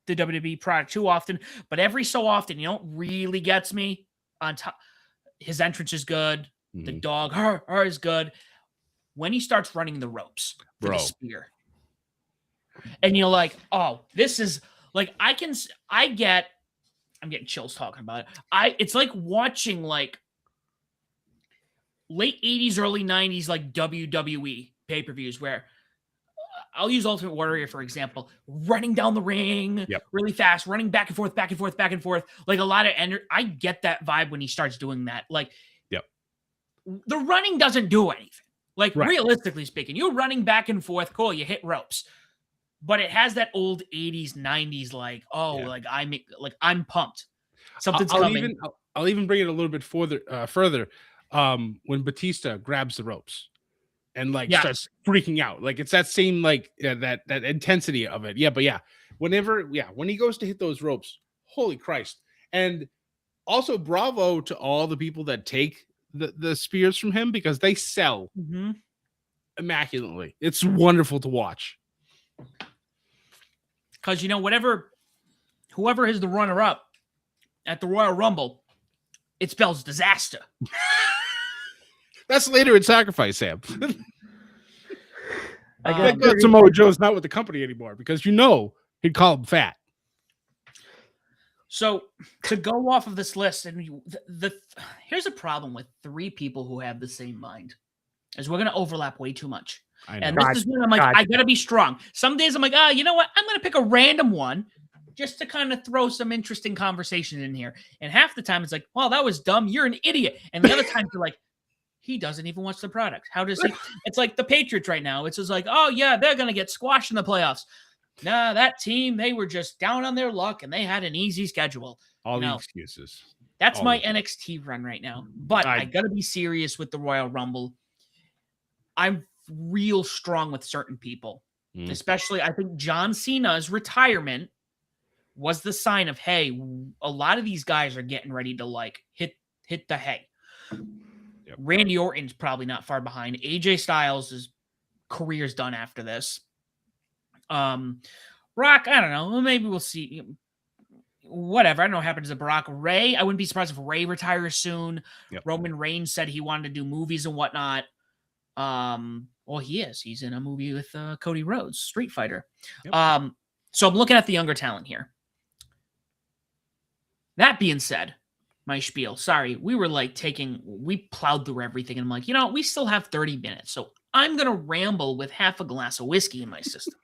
WWE product too often, but every so often, really gets me on top. His entrance is good. The dog her is good. When he starts running the ropes for the spear, and you're like, oh, this is like, I'm getting chills talking about it. It's like watching like late 80s, early 90s, like WWE pay-per-views where I'll use Ultimate Warrior, for example, running down the ring really fast, running back and forth, back and forth, back and forth. Like a lot of energy. I get that vibe when he starts doing that. Like, the running doesn't do anything. Like, realistically speaking, you're running back and forth, cool, you hit ropes. But it has that old 80s, 90s, like, I'm pumped. Something's coming. I'll even bring it a little bit further. When Batista grabs the ropes and starts freaking out, like it's that same that intensity of it. But when he goes to hit those ropes, holy Christ! And also bravo to all the people that take the spears from him, because they sell immaculately. It's wonderful to watch. Because whoever is the runner-up at the Royal Rumble, it spells disaster. That's later in Sacrifice, Sam. I guess Samoa Joe's not with the company anymore, because he'd call him fat. So to go off of this list, and here's a problem with three people who have the same mind, is we're going to overlap way too much. And this is when I'm like, I got to be strong. Some days I'm like, you know what? I'm going to pick a random one just to kind of throw some interesting conversation in here. And half the time it's like, well, that was dumb. You're an idiot. And the other times you're like, he doesn't even watch the product. How does he? It's like the Patriots right now. It's just like, oh, yeah, they're going to get squashed in the playoffs. Nah, that team, they were just down on their luck and they had an easy schedule. All the excuses. That's my NXT run right now. But I got to be serious with the Royal Rumble. I'm real strong with certain people, especially I think John Cena's retirement was the sign of, hey, a lot of these guys are getting ready to hit the hay. Randy Orton's probably not far behind. AJ Styles' career's done after this. Brock, I don't know. Maybe we'll see. Whatever. I don't know what happens to Brock. Ray, I wouldn't be surprised if Ray retires soon. Roman Reigns said he wanted to do movies and whatnot. Well, he is. He's in a movie with Cody Rhodes, Street Fighter. So I'm looking at the younger talent here. That being said, my spiel. Sorry, we plowed through everything, and I'm like, we still have 30 minutes, so I'm gonna ramble with half a glass of whiskey in my system.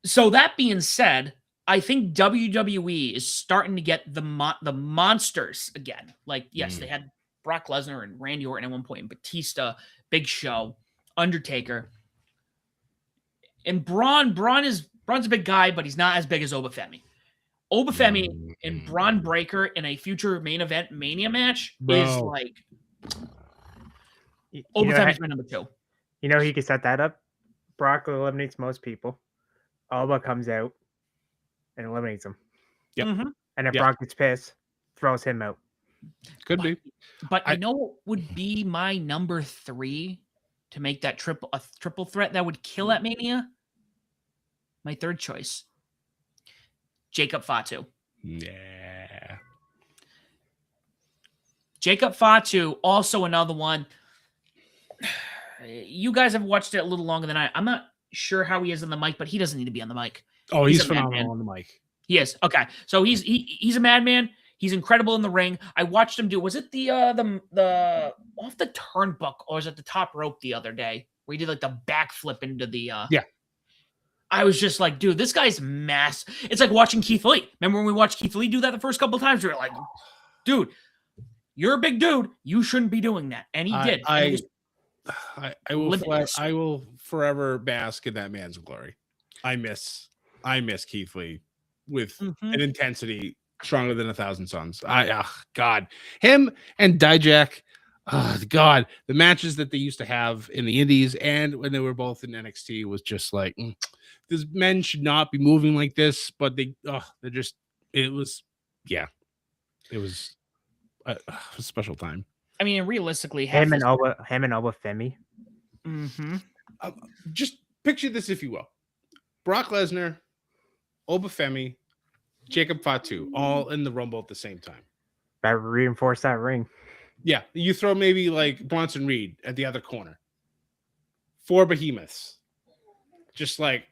So that being said, I think WWE is starting to get the monsters again. Like, yes, they had Brock Lesnar and Randy Orton at one point, and Batista, Big Show, Undertaker, and Braun's a big guy, but he's not as big as Obafemi. Obafemi and Braun Breaker in a future main event Mania match is like Obafemi's my number 2. He could set that up. Brock eliminates most people. Alba comes out and eliminates him. And if Brock gets pissed, throws him out. Could be. But I know what would be my number 3 to make that triple threat that would kill at Mania? My third choice. Jacob Fatu. Yeah. Jacob Fatu, also another one. You guys have watched it a little longer than I'm not sure how he is on the mic, but he doesn't need to be on the mic. Oh, he's phenomenal on the mic. He is. Okay. So he's a madman. He's incredible in the ring. I watched him do, was it the off the turnbuckle, or was it the top rope the other day where he did like the backflip into the I was just like, dude, this guy's mass. It's like watching Keith Lee. Remember when we watched Keith Lee do that the first couple of times? We were like, dude, you're a big dude. You shouldn't be doing that. And he did. And he was limitless. I will forever bask in that man's glory. I miss Keith Lee with an intensity stronger than 1,000 Suns. God, him and Dijak. God, the matches that they used to have in the Indies and when they were both in NXT was just like, these men should not be moving like this, but it was a special time. I mean, realistically, him and Obafemi. Just picture this, if you will: Brock Lesnar, Obafemi, Jacob Fatu, all in the Rumble at the same time. That reinforced that ring. Yeah, you throw maybe like Bronson Reed at the other corner. 4 behemoths. Just like,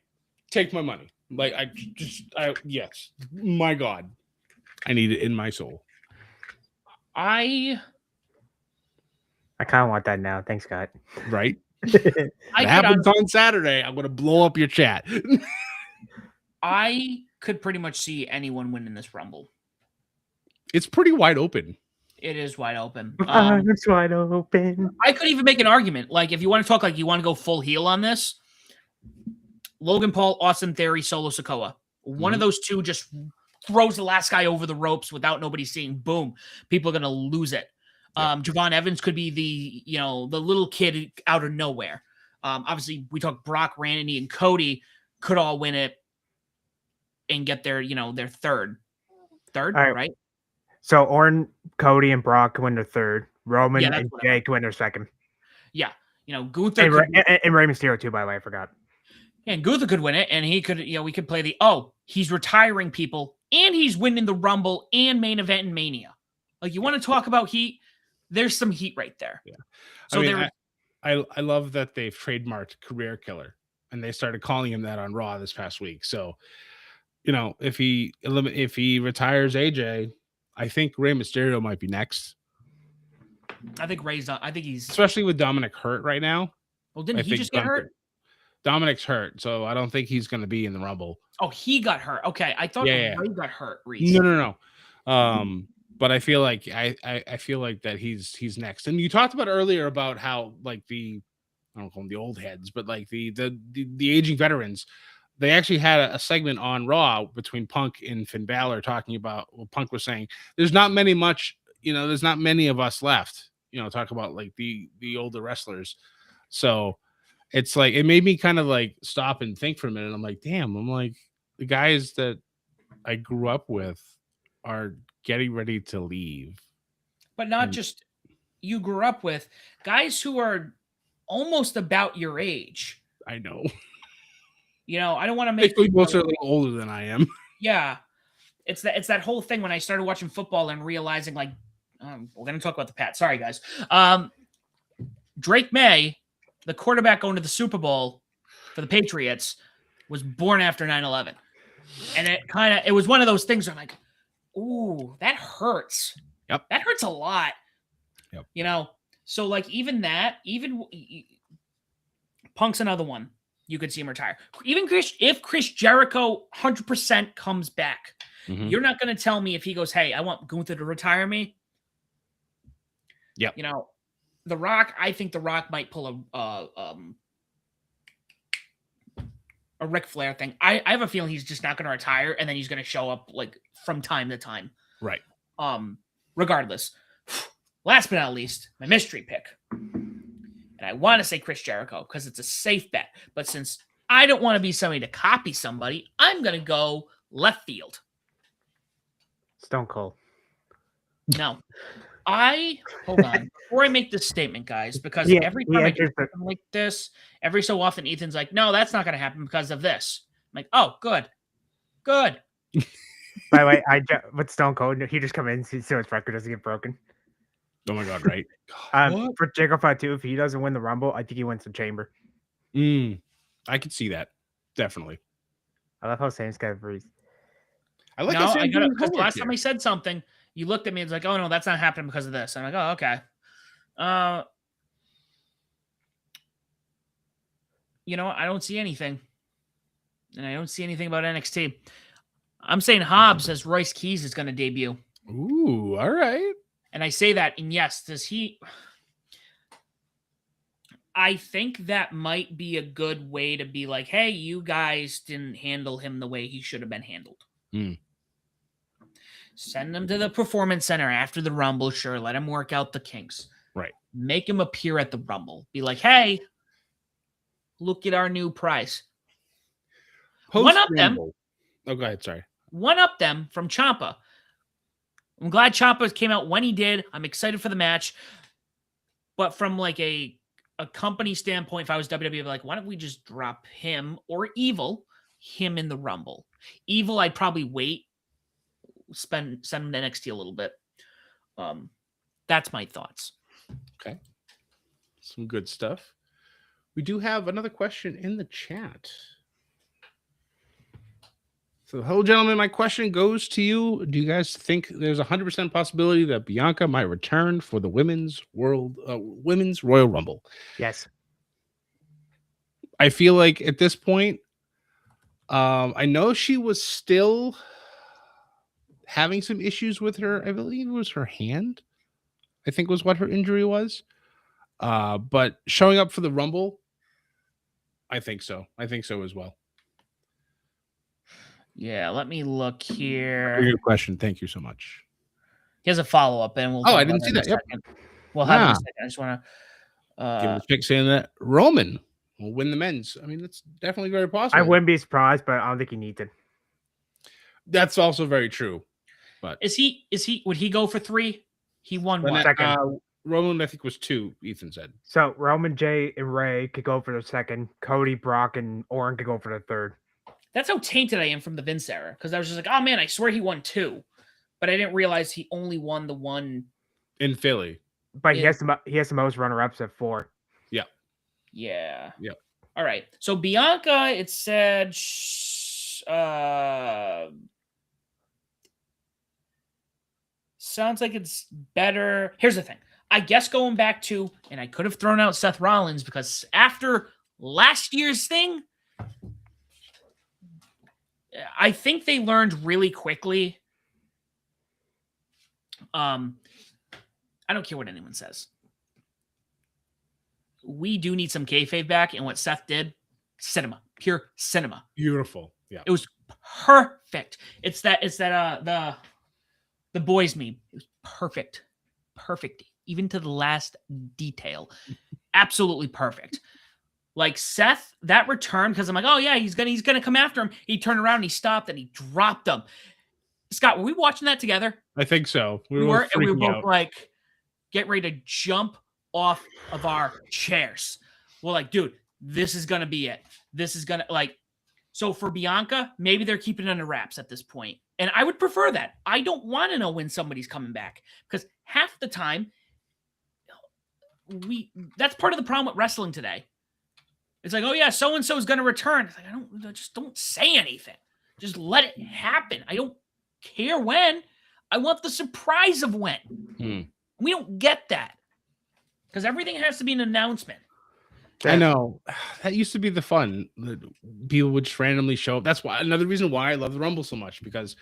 take my money. Like, yes. My God. I need it in my soul. I kind of want that now. Thanks, Scott. Right? It happens on Saturday. I'm going to blow up your chat. I could pretty much see anyone winning this Rumble. It's pretty wide open. It is wide open. It's wide open. I could even make an argument. Like, if you want to talk like you want to go full heel on this, Logan Paul, Austin Theory, Solo Sikoa. One of those two just throws the last guy over the ropes without nobody seeing. Boom. People are going to lose it. Javon Evans could be the little kid out of nowhere. Obviously, we talk Brock, Randy, and Cody could all win it and get their third. Third, right? So Orton, Cody, and Brock win their third. Roman and Jake win their second. Yeah. Gunther and Rey Mysterio too, by the way, I forgot. And Gunther could win it, and he could, we could play he's retiring people, and he's winning the Rumble and main event in Mania. Like, you want to talk about heat? There's some heat right there. Yeah. So I love that they've trademarked career killer, and they started calling him that on Raw this past week. So, if he retires AJ, I think Rey Mysterio might be next. I think he's especially with Dominic hurt right now. Well, didn't he just get hurt? Dominic's hurt, so I don't think he's going to be in the Rumble. Oh, he got hurt. Okay, I thought Rey got hurt recently. No. But I feel like I feel like that he's next. And you talked about earlier about how like I don't call them the old heads, but like the aging veterans. They actually had a segment on Raw between Punk and Finn Balor talking about what Punk was saying. There's not many of us left, talk about like the older wrestlers. So it's like, it made me kind of like stop and think for a minute. I'm like, damn, the guys that I grew up with are getting ready to leave. But not just you grew up with, guys who are almost about your age. I know. I don't want to make people are a little older than I am. Yeah. It's that whole thing when I started watching football and realizing like, we're going to talk about the Pats. Sorry, guys. Drake May, the quarterback going to the Super Bowl for the Patriots, was born after 9/11. And it was one of those things where I'm like, ooh, that hurts. Yep. That hurts a lot. Yep. So like even Punk's another one. You could see him retire. Even if Chris Jericho 100% comes back, you're not going to tell me if he goes, hey, I want Gunther to retire me. Yeah. The Rock, I think The Rock might pull a Ric Flair thing. I have a feeling he's just not going to retire, and then he's going to show up like from time to time. Right. Regardless. Last but not least, my mystery pick. And I want to say Chris Jericho because it's a safe bet. But since I don't want to be somebody to copy somebody, I'm going to go left field. Stone Cold. No. Hold on. Before I make this statement, guys, because every time I do something like this, every so often Ethan's like, no, that's not going to happen because of this. I'm like, oh, good. Good. By the way, with Stone Cold, he just come in and see so his record doesn't get broken. Oh my God, right? For Jacob Fatu, if he doesn't win the Rumble, I think he wins the Chamber. I could see that. Definitely. I love how Sam's got a I like how Sam's because last time I said something, you looked at me and it's like, oh no, that's not happening because of this. I'm like, oh, okay. I don't see anything. and I don't see anything about NXT. I'm saying Hobbs as Royce Keys is going to debut. Ooh, all right. And I say that, and yes, does he... I think that might be a good way to be like, hey, you guys didn't handle him the way he should have been handled. Send him to the Performance Center after the Rumble. Sure, let him work out the kinks. Right. Make him appear at the Rumble. Be like, hey, look at our new price. One up them. Oh, go ahead. Sorry. One up them from Ciampa. I'm glad Ciampa came out when he did. I'm excited for the match. But from like a company standpoint, if I was WWE, I'd be like, why don't we just drop him or Evil, him in the Rumble? Evil, I'd probably wait, send him to NXT a little bit. That's my thoughts. Okay. Some good stuff. We do have another question in the chat. So, hello, gentlemen. My question goes to you. Do you guys think there's a 100% possibility that Bianca might return for the women's Royal Rumble? Yes. I feel like at this point, I know she was still having some issues with her. I believe it was her hand. I think was what her injury was. But showing up for the Rumble, I think so. I think so as well. Yeah, let me look here. Good question. Thank you so much. He has a follow-up, and we'll... I didn't see that. Yep. We'll have it in a second. I just want to... Give a pick saying that Roman will win the men's. I mean, that's definitely very possible. I wouldn't be surprised, but I don't think he needs it. That's also very true. But would he go for 3? He won one. Second. Roman, I think, was 2, Ethan said. So Roman, Jay, and Ray could go for the second. Cody, Brock, and Orton could go for the third. That's how tainted I am from the Vince era. Because I was just like, oh man, I swear he won 2. But I didn't realize he only won the one in Philly. But he has the most runner-ups at 4. Yeah. Yeah. Yep. All right. So Bianca, it said sounds like it's better. Here's the thing. I guess going back to, and I could have thrown out Seth Rollins because after last year's thing, I think they learned really quickly. I don't care what anyone says. We do need some kayfabe back, and what Seth did, cinema, pure cinema. Beautiful. Yeah. It was perfect. It's that the boys meme. It was perfect. Perfect. Even to the last detail. Absolutely perfect. Like Seth, that return, because I'm like, oh yeah, he's gonna come after him. He turned around and he stopped and he dropped him. Scott, were we watching that together? I think so. We were, and we were both like, get ready to jump off of our chairs. We're like, dude, this is gonna be it. This is gonna so for Bianca, maybe they're keeping it under wraps at this point. And I would prefer that. I don't want to know when somebody's coming back because half the time that's part of the problem with wrestling today. It's like, oh yeah, so and so is going to return. It's like, just don't say anything. Just let it happen. I don't care when. I want the surprise of when. We don't get that because everything has to be an announcement. I know. That used to be the fun. People would just randomly show up. That's why another reason why I love the Rumble so much, because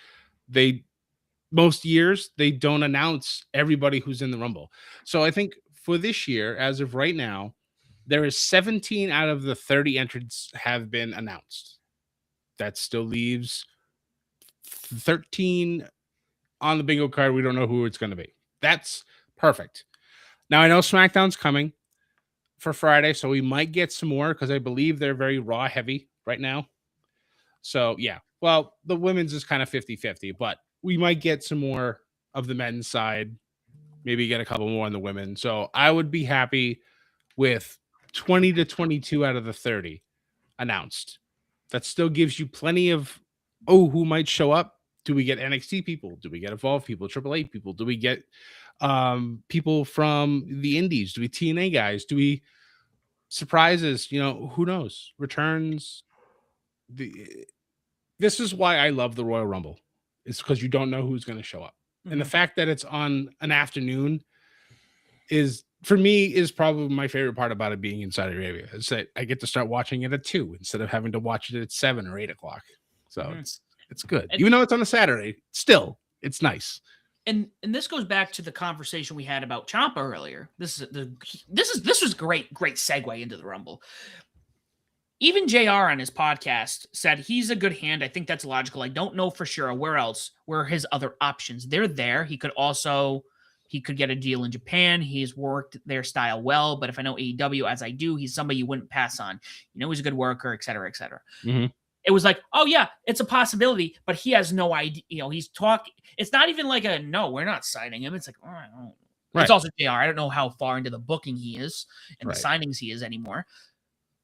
most years they don't announce everybody who's in the Rumble. So I think for this year, as of right now, there is 17 out of the 30 entrants have been announced. That still leaves 13 on the bingo card. We don't know who it's going to be. That's perfect. Now I know SmackDown's coming for Friday, so we might get some more because I believe they're very Raw heavy right now. So yeah, well, the women's is kind of 50-50, but we might get some more of the men's side, maybe get a couple more on the women. So I would be happy with 20 to 22 out of the 30 announced. That still gives you plenty of, who might show up? Do we get NXT people? Do we get Evolve people, AAA people? Do we get people from the indies? Do we TNA guys? Do we surprises? Who knows? Returns. This is why I love the Royal Rumble. It's because you don't know who's going to show up. And the fact that it's on an afternoon is for me is probably my favorite part about it being in Saudi Arabia. Is that I get to start watching it at 2 instead of having to watch it at 7 or 8 o'clock. So it's good. And- Even though it's on a Saturday, still it's nice. And this goes back to the conversation we had about Ciampa earlier. This was great segue into the Rumble. Even JR on his podcast said he's a good hand. I think that's logical. I don't know for sure where his other options. They're there. He could get a deal in Japan. He's worked their style well. But if I know AEW as I do, he's somebody you wouldn't pass on. You know, he's a good worker, et cetera, et cetera. Mm-hmm. It was like, oh yeah, it's a possibility, but he has no idea. You know, he's talking. It's not even like no, we're not signing him. It's like, oh, I don't. Right. It's also JR. I don't know how far into the booking he is and the signings he is anymore.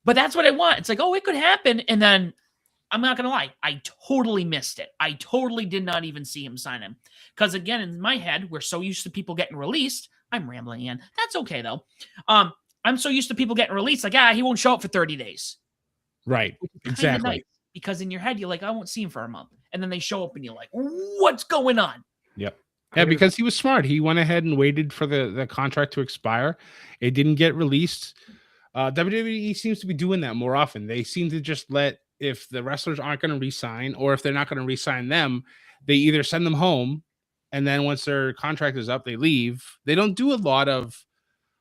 But that's what I want. It's like, oh, it could happen. And then I'm not going to lie. I totally missed it. I totally did not even see him sign him. Because again, in my head, we're so used to people getting released. I'm rambling again. That's okay, though. I'm so used to people getting released. Like, he won't show up for 30 days. Right. Exactly. Nice, because in your head, you're like, I won't see him for a month. And then they show up and you're like, what's going on? Yep. Yeah, because he was smart. He went ahead and waited for the contract to expire. It didn't get released. WWE seems to be doing that more often. They seem to just let, if the wrestlers aren't going to re-sign, or if they're not going to re-sign them, they either send them home, and then once their contract is up, they leave. They don't do a lot of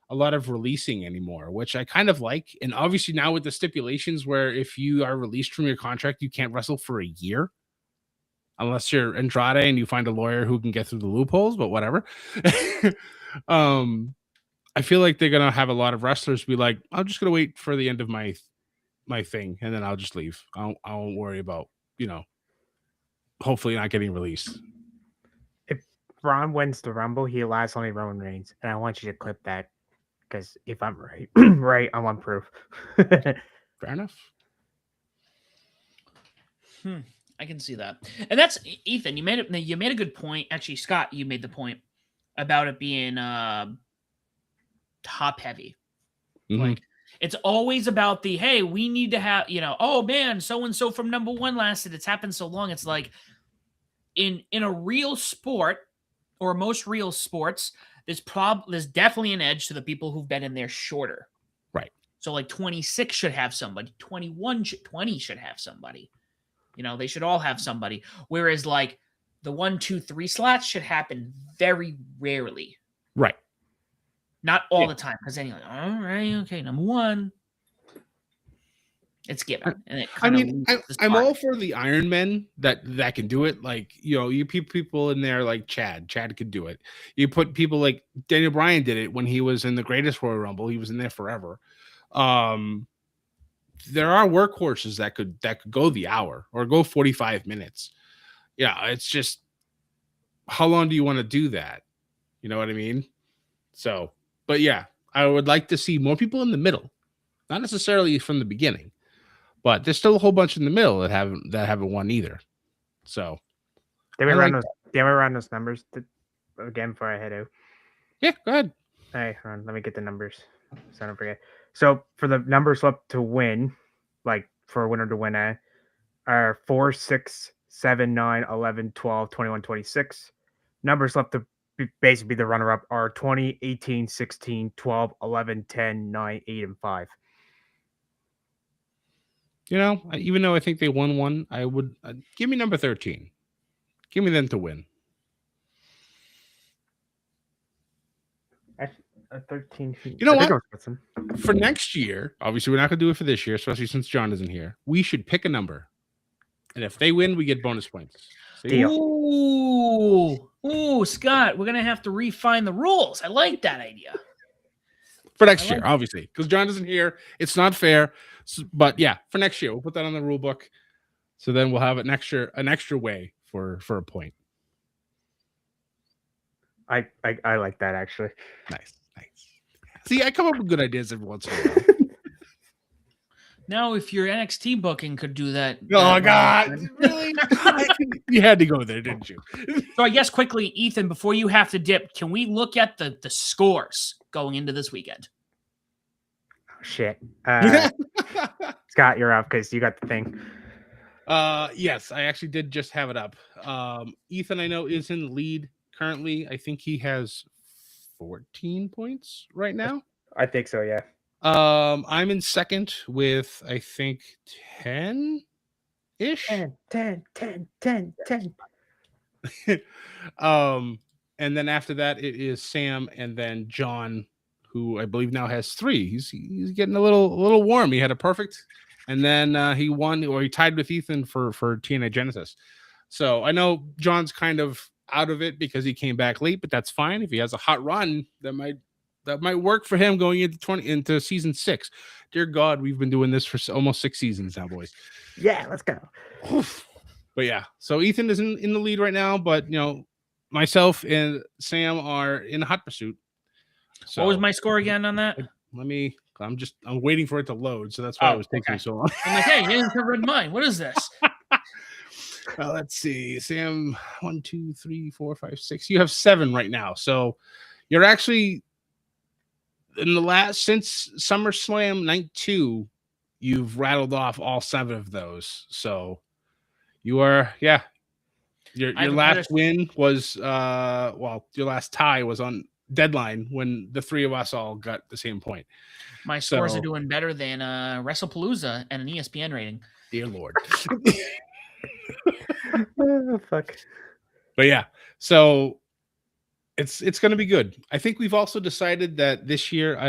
releasing anymore, which I kind of like. And obviously now with the stipulations where if you are released from your contract, you can't wrestle for a year. Unless you're Andrade and you find a lawyer who can get through the loopholes, but whatever. I feel like they're going to have a lot of wrestlers be like, I'm just going to wait for the end of my thing, and then I'll just leave. I won't worry about, hopefully not getting released. If Braun wins the Rumble, he allows only Roman Reigns. And I want you to clip that, because if I'm right, I want proof. Fair enough. I can see that. And that's, Ethan, you made a good point. Actually, Scott, you made the point about it being top heavy. Mm-hmm. Like, it's always about the, hey, we need to have, oh man, so-and-so from number one lasted. It's happened so long. It's like in a real sport, or most real sports, there's definitely an edge to the people who've been in there shorter. Right. So like 26 should have somebody, 20 should have somebody. They should all have somebody. Whereas like the 1, 2, 3 slots should happen very rarely. Right. Not all the time, because then you're like, all right, okay, number one. It's given. And it I'm all for the Iron Men that can do it. Like, you people in there like Chad. Chad could do it. You put people like Daniel Bryan did it when he was in the Greatest Royal Rumble. He was in there forever. There are workhorses that could go the hour or go 45 minutes. Yeah, it's just, how long do you want to do that? You know what I mean? So, but yeah, I would like to see more people in the middle, not necessarily from the beginning, but there's still a whole bunch in the middle that haven't won either. So, They run those numbers again before I head out. Yeah, go ahead. Hey, let me get the numbers so I don't forget. So for the numbers left to win, like for a winner to win, are 4, 6, 7, 9, 11, 12, 21, 26. Numbers left to basically the runner-up are 20, 18, 16, 12, 11, 10, 9, 8, and 5. Even though I think they won one, I would give me number 13. Give me them to win. 13. You know what? For next year, obviously we're not going to do it for this year, especially since John isn't here. We should pick a number, and if they win, we get bonus points. Deal. Ooh, Scott, we're gonna have to refine the rules. I like that idea. For next year, obviously, because John isn't here, it's not fair. But yeah, for next year, we'll put that on the rule book. So then we'll have an extra way for a point. I like that actually. Nice. See, I come up with good ideas every once in a while. Now, if your NXT booking could do that. Oh, God. Really? You had to go there, didn't you? So I guess quickly, Ethan, before you have to dip, can we look at the scores going into this weekend? Oh, shit. Scott, you're up because you got the thing. Yes, I actually did just have it up. Ethan, I know, is in the lead currently. I think he has 14 points right now. I think so, yeah. I'm in second with, I think, 10-ish. 10. And then after that, it is Sam and then John, who I believe now has 3. He's getting a little warm. He had a perfect, and then he won, or he tied with Ethan for TNA Genesis. So I know John's kind of out of it because he came back late, but that's fine. If he has a hot run, that might work for him going into season 6. Dear God, we've been doing this for almost 6 seasons now, boys. Yeah, let's go. But yeah, so Ethan is in the lead right now, but myself and Sam are in a hot pursuit. So What was my score again on that? I'm waiting for it to load, so that's why it was taking so long. I'm like, hey, you didn't read mine. What is this? Let's see, Sam, 1, 2, 3, 4, 5, 6. You have 7 right now, so you're actually in the last since SummerSlam Night 2. You've rattled off all 7 of those, so you are, yeah. Your last win was your last tie was on Deadline when the 3 of us all got the same point. My scores are doing better than WrestlePalooza and an ESPN rating. Dear Lord. Oh, fuck. But yeah, so it's going to be good. I think we've also decided that this year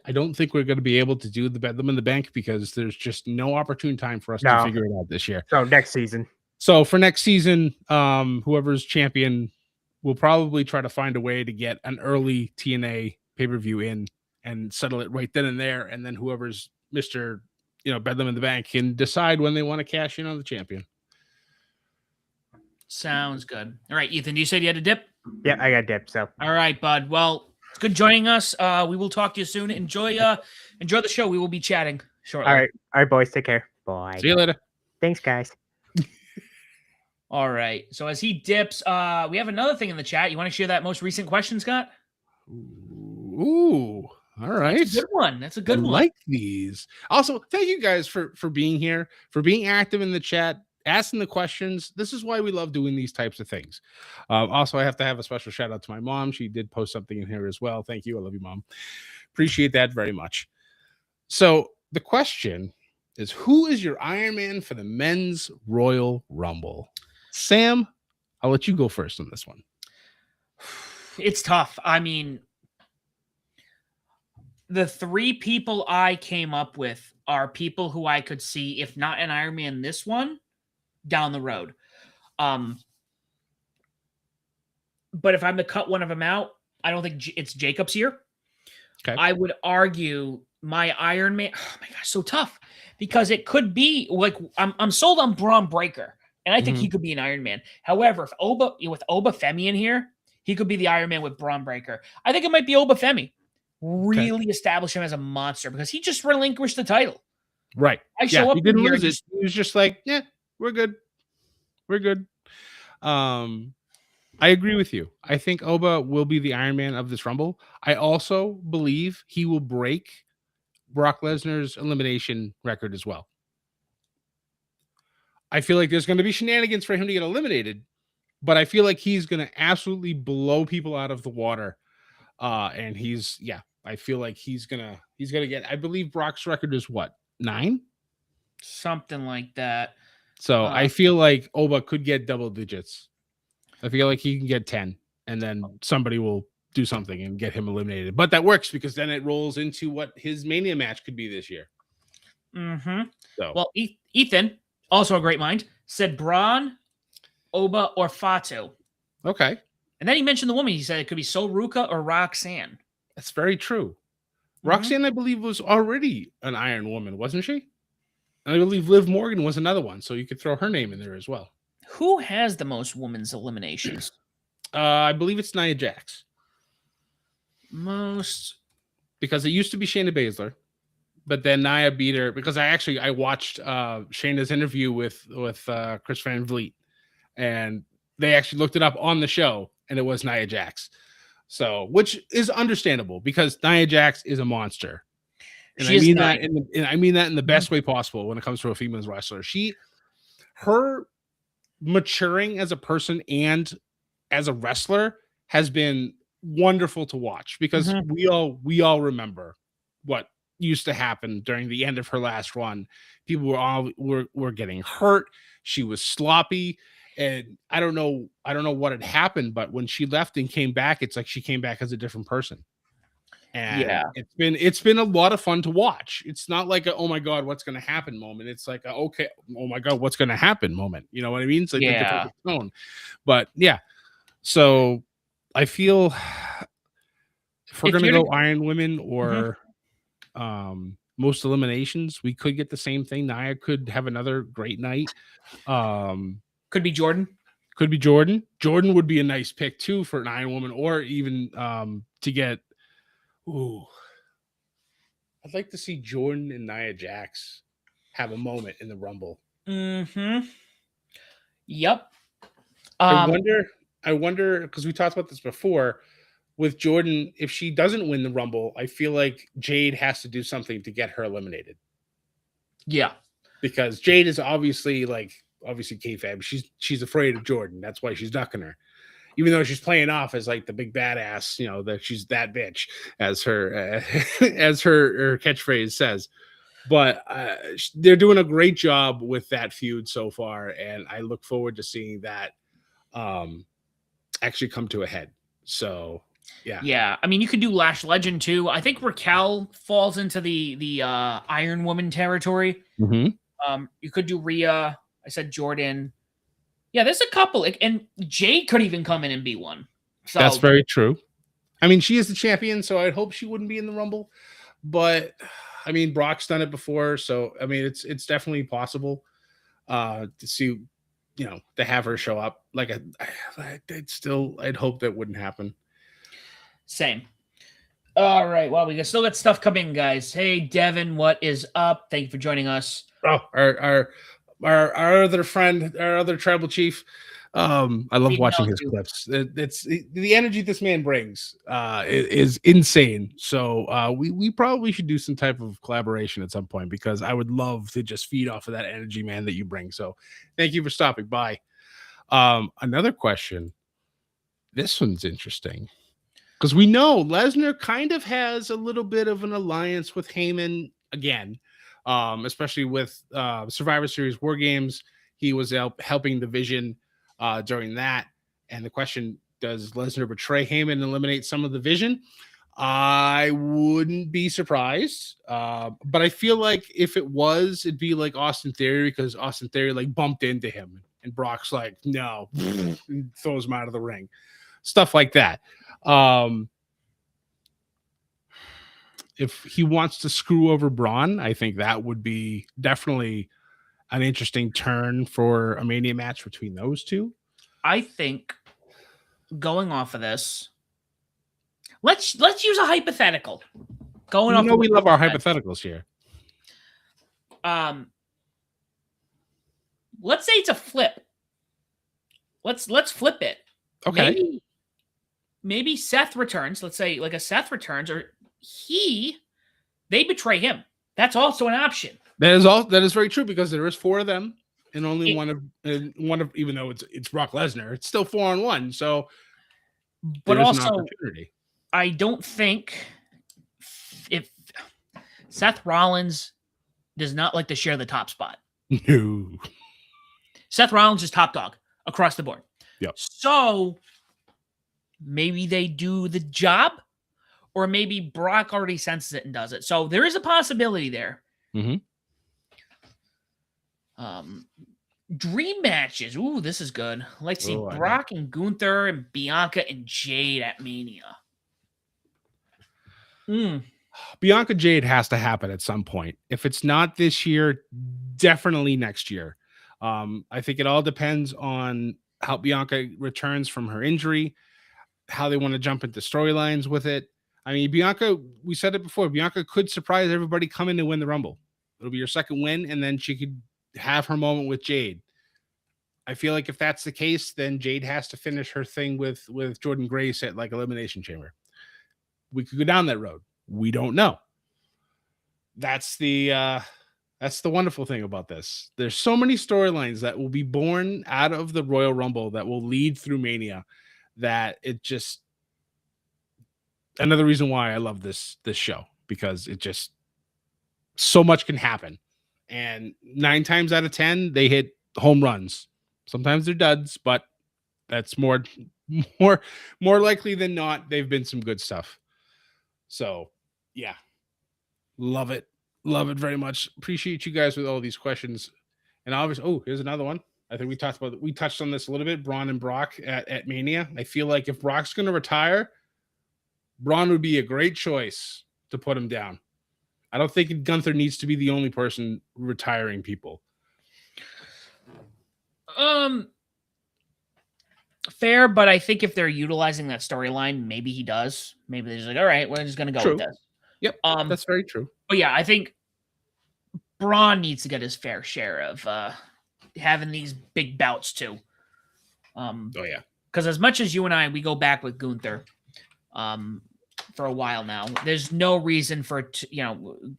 I don't think we're going to be able to do the Bedlam in the Bank because there's just no opportune time for us to figure it out this year. So next season. So for next season, whoever's champion will probably try to find a way to get an early TNA pay-per-view in and settle it right then and there. And then whoever's Mr. Bedlam in the Bank can decide when they want to cash in on the champion. Sounds good. All right, Ethan, you said you had a dip? Yeah, I got dip. So all right, bud. Well, it's good joining us. We will talk to you soon. Enjoy the show. We will be chatting shortly. All right, boys. Take care. Bye. See you later. Thanks, guys. All right. So as he dips, we have another thing in the chat. You want to share that most recent question, Scott? Ooh. All right. That's a good one. That's a good one. I like these. Also, thank you guys for being here, for being active in the chat, asking the questions. This is why we love doing these types of things. Also, I have to have a special shout out to my mom. She did post something in here as well. Thank you. I love you, Mom. Appreciate that very much. So the question is, who is your Iron Man for the Men's Royal Rumble? Sam, I'll let you go first on this one. It's tough. I mean, the 3 people I came up with are people who I could see, if not an Iron Man this one, down the road. But if I'm to cut one of them out, I don't think it's Jacob's here. Okay. I would argue my Iron Man. Oh my gosh, so tough because it could be like I'm sold on Braun Breaker. And I think he could be an Iron Man. However, if with Oba Femi in here, he could be the Iron Man with Braun Breaker. I think it might be Oba Femi. Really establish him as a monster because he just relinquished the title. Right. I show up he didn't here lose it. He was just like, yeah, we're good. We're good. I agree with you. I think Oba will be the Iron Man of this Rumble. I also believe he will break Brock Lesnar's elimination record as well. I feel like there's going to be shenanigans for him to get eliminated, but I feel like he's going to absolutely blow people out of the water. And I feel like he's going to get, I believe Brock's record is what, 9? Something like that. So I feel like Oba could get double digits. I feel like he can get 10 and then somebody will do something and get him eliminated. But that works because then it rolls into what his Mania match could be this year. Mm-hmm. So, well, Ethan, also a great mind, said Braun, Oba, or Fatu. Okay. And then he mentioned the woman. He said it could be Sol Ruca or Roxanne. That's very true. Roxanne, I believe, was already an Iron Woman, wasn't she? And I believe Liv Morgan was another one, so you could throw her name in there as well. Who has the most women's eliminations? I believe it's Nia Jax. Most. Because it used to be Shayna Baszler. But then Nia beat her because I watched Shayna's interview with Chris Van Vliet, and they actually looked it up on the show, and it was Nia Jax. So, which is understandable because Nia Jax is a monster, and I mean that in the best way possible when it comes to a female wrestler. Her maturing as a person and as a wrestler has been wonderful to watch because Mhm. we all remember what used to happen during the end of her last run. People were getting hurt. She was sloppy, and I don't know what had happened, but when she left and came back, it's like she came back as a different person. And Yeah. it's been a lot of fun to watch. It's not like a, oh my god, what's going to happen moment. It's like a, okay, oh my god, what's going to happen moment. You know what I mean? It's like the different Yeah. tone. But yeah, so I feel if we're If gonna you're to go Iron Women Mhm. or most eliminations, we could get the same thing. Nia could have another great night. Um, Could be Jordan. could be Jordan. Jordan would be a nice pick too for an Iron Woman, or even to get. Ooh, I'd like to see Jordan and Nia Jax have a moment in the Rumble. Mhm. Yep. I Um, wonder. I wonder because we talked about this before with Jordan. If she doesn't win the Rumble, I feel like Jade has to do something to get her eliminated yeah. because Jade is obviously kayfabe. She's afraid of Jordan. That's why she's ducking her, even though she's playing off as like the big badass. You know that she's that bitch as her as her catchphrase says. But they're doing a great job with that feud so far, and I look forward to seeing that um, actually come to a head. So, yeah. Yeah. I mean, you could do Lash Legend too. I think Raquel falls into the Iron Woman territory. Mm-hmm. You could do Rhea. I said Jordan. Yeah, there's a couple, and Jade could even come in and be one. That's So very true. I mean, she is the champion, so I'd hope she wouldn't be in the Rumble. But I mean, Brock's done it before, so I mean, it's definitely possible to see, to have her show up. Like, I'd hope that wouldn't happen. same. All right. Well, we still got stuff coming, guys. Hey, Devin, what is up? Thank you for joining us. Oh, our other friend, our other tribal chief. I love We watching know his you. clips. It's the energy this man brings is insane. So we probably should do some type of collaboration at some point because I would love to just feed off of that energy, man, that you bring. So thank you for stopping by. Another question. This one's interesting because we know Lesnar kind of has a little bit of an alliance with Heyman again, especially with Survivor Series War Games. He was helping the Vision during that. And the question, does Lesnar betray Heyman and eliminate some of the Vision? I wouldn't be surprised. But I feel like if it was, it'd be like Austin Theory because Austin Theory like bumped into him and Brock's like, no, and throws him out of the ring. Stuff like that. If he wants to screw over Braun, I think that would be definitely an interesting turn for a Mania match between those two. I think going off of this, let's use a hypothetical. Going off. We love our hypotheticals here. Let's say it's a flip. Let's flip it. Okay. Maybe Seth returns. Let's say like a Seth returns, or they betray him. That's also an option. That is very true because there is 4 of them and only one of even though it's Brock Lesnar, it's still 4-on-1. So but there's also an opportunity. I don't think if Seth Rollins does not like to share the top spot. No. Seth Rollins is top dog across the board. Yep. So maybe they do the job, or maybe Brock already senses it and does it. So there is a possibility there. Mm-hmm. Dream matches. Ooh, this is good. Let's see Brock and Gunther and Bianca and Jade at Mania. Bianca Jade has to happen at some point. If it's not this year, definitely next year. I think it all depends on how Bianca returns from her injury, how they want to jump into storylines with it. I mean, Bianca, we said it before, Bianca could surprise everybody coming to win the Rumble. It'll be her second win, and then she could have her moment with Jade. I feel like if that's the case, then Jade has to finish her thing with Jordan Grace at like Elimination Chamber. We could go down that road. We don't know. That's the wonderful thing about this. There's so many storylines that will be born out of the Royal Rumble that will lead through Mania that another reason why I love this show, because it just so much can happen, and 9 times out of 10 they hit home runs. Sometimes they're duds, but that's more more likely than not they've been some good stuff. So yeah, love it, very much. Appreciate you guys with all these questions. And obviously, oh, here's another one. I think we touched on this a little bit. Braun and Brock at Mania. I feel like if Brock's going to retire, Braun would be a great choice to put him down. I don't think Gunther needs to be the only person retiring people. Fair, but I think if they're utilizing that storyline, maybe he does. Maybe they're just like, all right, we're just gonna go with this. Yep, that's very true. But yeah, I think Braun needs to get his fair share of having these big bouts too. Oh yeah, because as much as you and I, we go back with Gunther for a while now. There's no reason for it to,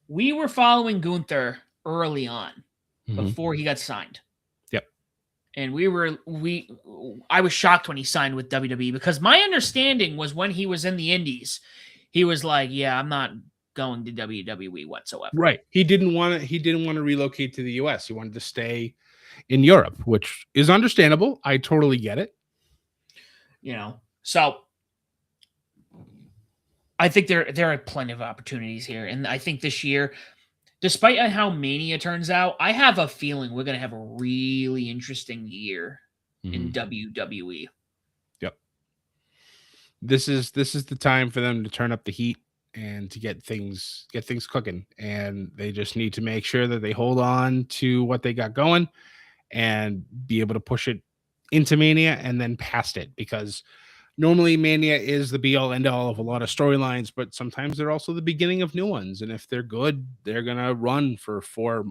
we were following Gunther early on before he got signed. Yep. And I was shocked when he signed with WWE, because my understanding was when he was in the Indies, he was like, yeah, I'm not going to WWE whatsoever. Right. He didn't want to relocate to the US. He wanted to stay in Europe, which is understandable. I totally get it. So I think there are plenty of opportunities here. And I think this year, despite how Mania turns out, I have a feeling we're going to have a really interesting year in WWE. Yep. This is the time for them to turn up the heat and to get things cooking. And they just need to make sure that they hold on to what they got going and be able to push it into Mania and then past it, because normally Mania is the be all end all of a lot of storylines, but sometimes they're also the beginning of new ones. And if they're good, they're going to run for four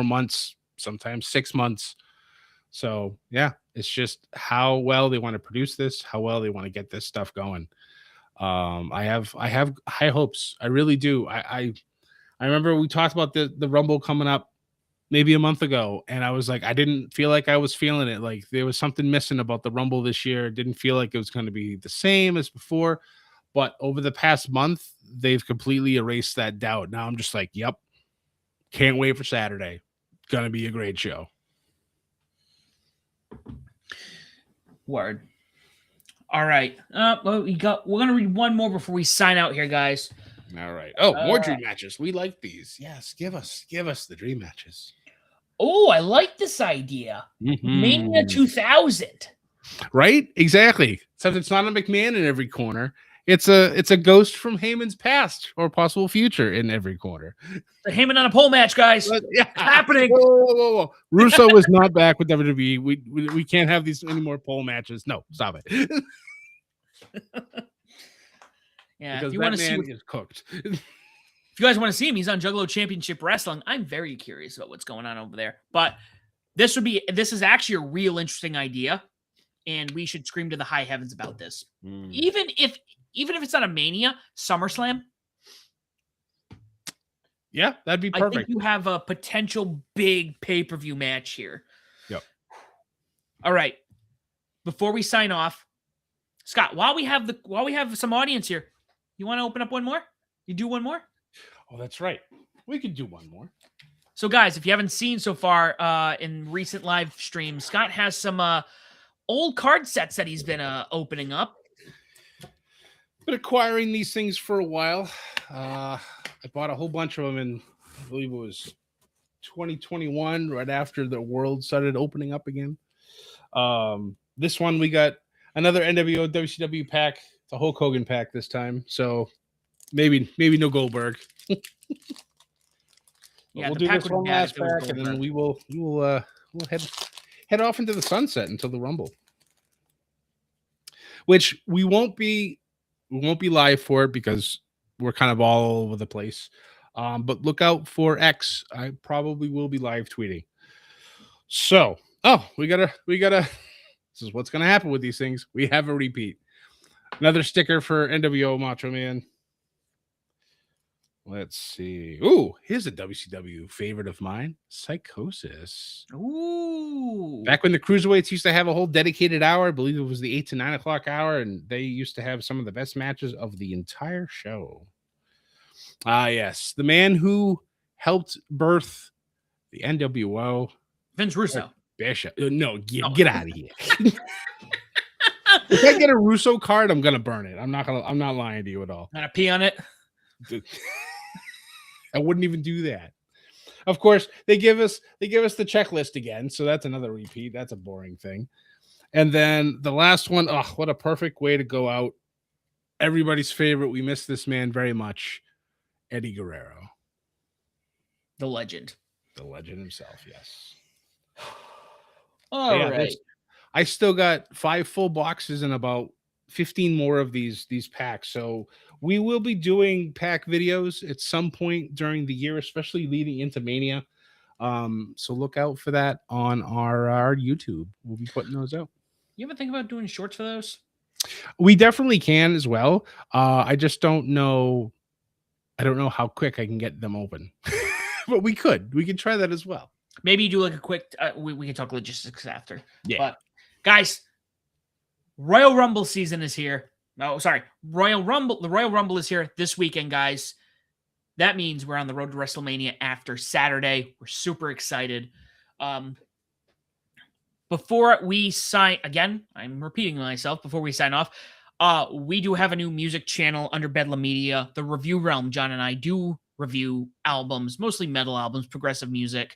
months, sometimes 6 months. So yeah, it's just how well they want to produce this, how well they want to get this stuff going. I have high hopes. I really do. I remember we talked about the Rumble coming up maybe a month ago, and I was like, I didn't feel like I was feeling it. Like there was something missing about the Rumble this year. It didn't feel like it was going to be the same as before. But over the past month, they've completely erased that doubt. Now I'm just like, yep, can't wait for Saturday. Gonna be a great show. Word. All right. Well, we're gonna read one more before we sign out here, guys. All right. Oh, more dream matches. We like these. Yes, give us the dream matches. Oh, I like this idea. Mania 2000. Right? Exactly. Except it's not a McMahon in every corner. It's a ghost from Heyman's past or possible future in every corner. The Heyman on a pole match, guys. Yeah. It's happening. Whoa. Russo is not back with WWE. We can't have these any more pole matches. No, stop it. Yeah, because if you want to see, is cooked. If you guys want to see him, he's on Juggalo Championship Wrestling. I'm very curious about what's going on over there. But this is actually a real interesting idea, and we should scream to the high heavens about this. Even if it's not a Mania, SummerSlam. Yeah, that'd be perfect. I think you have a potential big pay-per-view match here. Yep. All right. Before we sign off, Scott, while we have some audience here, you want to open up one more? You do one more? Oh, that's right. We could do one more. So, guys, if you haven't seen so far in recent live streams, Scott has some old card sets that he's been opening up. Been acquiring these things for a while. I bought a whole bunch of them in, I believe it was 2021, right after the world started opening up again. This one, we got another NWO WCW pack. It's a Hulk Hogan pack this time. So maybe no Goldberg. Yeah, we'll do this one last pack, and then we'll head off into the sunset until the Rumble, which we won't be live for it because we're kind of all over the place. But look out for X. I probably will be live tweeting. So, we gotta. This is what's gonna happen with these things. We have a repeat. Another sticker for NWO Macho Man. Let's see. Ooh, here's a WCW favorite of mine, Psychosis. Ooh. Back when the cruiserweights used to have a whole dedicated hour, I believe it was the 8 to 9 o'clock hour, and they used to have some of the best matches of the entire show. Yes, the man who helped birth the NWO, Vince Russo. Bishop. No, get Oh. out of here. If I get a Russo card, I'm gonna burn it. I'm not lying to you at all. Gonna pee on it. I wouldn't even do that. Of course, they give us the checklist again, so that's another repeat. That's a boring thing. And then the last one, oh, what a perfect way to go out. Everybody's favorite. We miss this man very much. Eddie Guerrero. The legend. The legend himself, yes. All right. I still got 5 full boxes and about 15 more of these packs. So we will be doing pack videos at some point during the year, especially leading into Mania. So look out for that on our YouTube. We'll be putting those out. You ever think about doing shorts for those? We definitely can as well. I just don't know. I don't know how quick I can get them open, but we could try that as well. Maybe you do like a quick. We can talk logistics after. Yeah. But guys, Royal Rumble season is here. No, sorry, Royal Rumble. The Royal Rumble is here this weekend, guys. That means we're on the road to WrestleMania after Saturday. We're super excited. Before we sign, again, I'm repeating myself. Before we sign off, we do have a new music channel under Bedlam Media, The Review Realm. John and I do review albums, mostly metal albums, progressive music,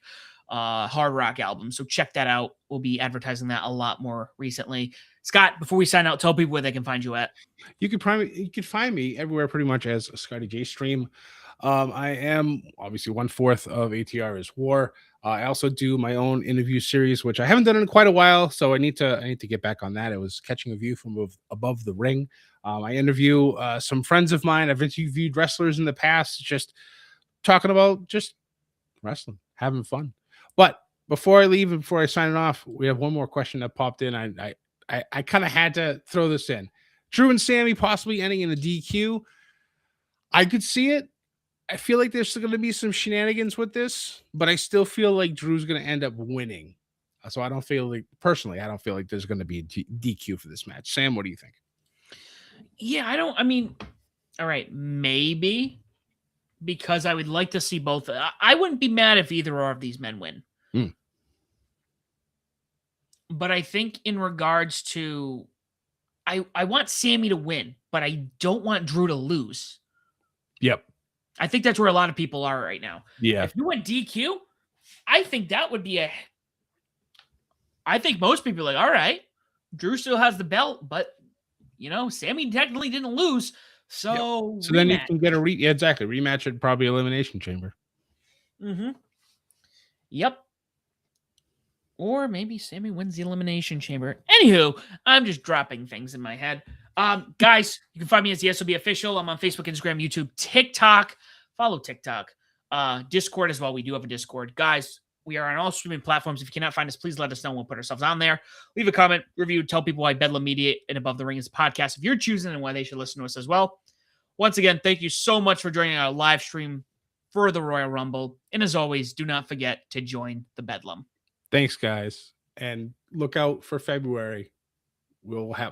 hard rock albums. So check that out. We'll be advertising that a lot more recently. Scott, before we sign out, tell people where they can find you at. You could find me everywhere pretty much as Scotty J Stream. I am obviously 1/4 of ATR is War. I also do my own interview series, which I haven't done in quite a while, so I need to get back on that. It was Catching a View from Above the Ring. I interview some friends of mine. I've interviewed wrestlers in the past, just talking about just wrestling, having fun. But before I leave and before I sign it off, we have one more question that popped in. I kind of had to throw this in. Drew and Sammy possibly ending in a DQ. I could see it. I feel like there's going to be some shenanigans with this, but I still feel like Drew's going to end up winning. So I don't feel like there's going to be a DQ for this match. Sam, what do you think? Yeah, all right, maybe, because I would like to see both. I wouldn't be mad if either of these men win. But I think in regards to, I want Sammy to win, but I don't want Drew to lose. Yep. I think that's where a lot of people are right now. Yeah. If you went DQ, I think that would be I think most people are like, all right, Drew still has the belt, but Sammy technically didn't lose. So, yep. So then you can get a rematch at probably Elimination Chamber. Mm-hmm. Yep. Or maybe Sammy wins the Elimination Chamber. Anywho, I'm just dropping things in my head. Guys, you can find me as the SOB Official. I'm on Facebook, Instagram, YouTube, TikTok. Follow TikTok. Discord as well. We do have a Discord. Guys, we are on all streaming platforms. If you cannot find us, please let us know. We'll put ourselves on there. Leave a comment, review, tell people why Bedlam Media and Above the Ring is a podcast if you're choosing and why they should listen to us as well. Once again, thank you so much for joining our live stream for the Royal Rumble. And as always, do not forget to join the Bedlam. Thanks, guys. And look out for February. We'll have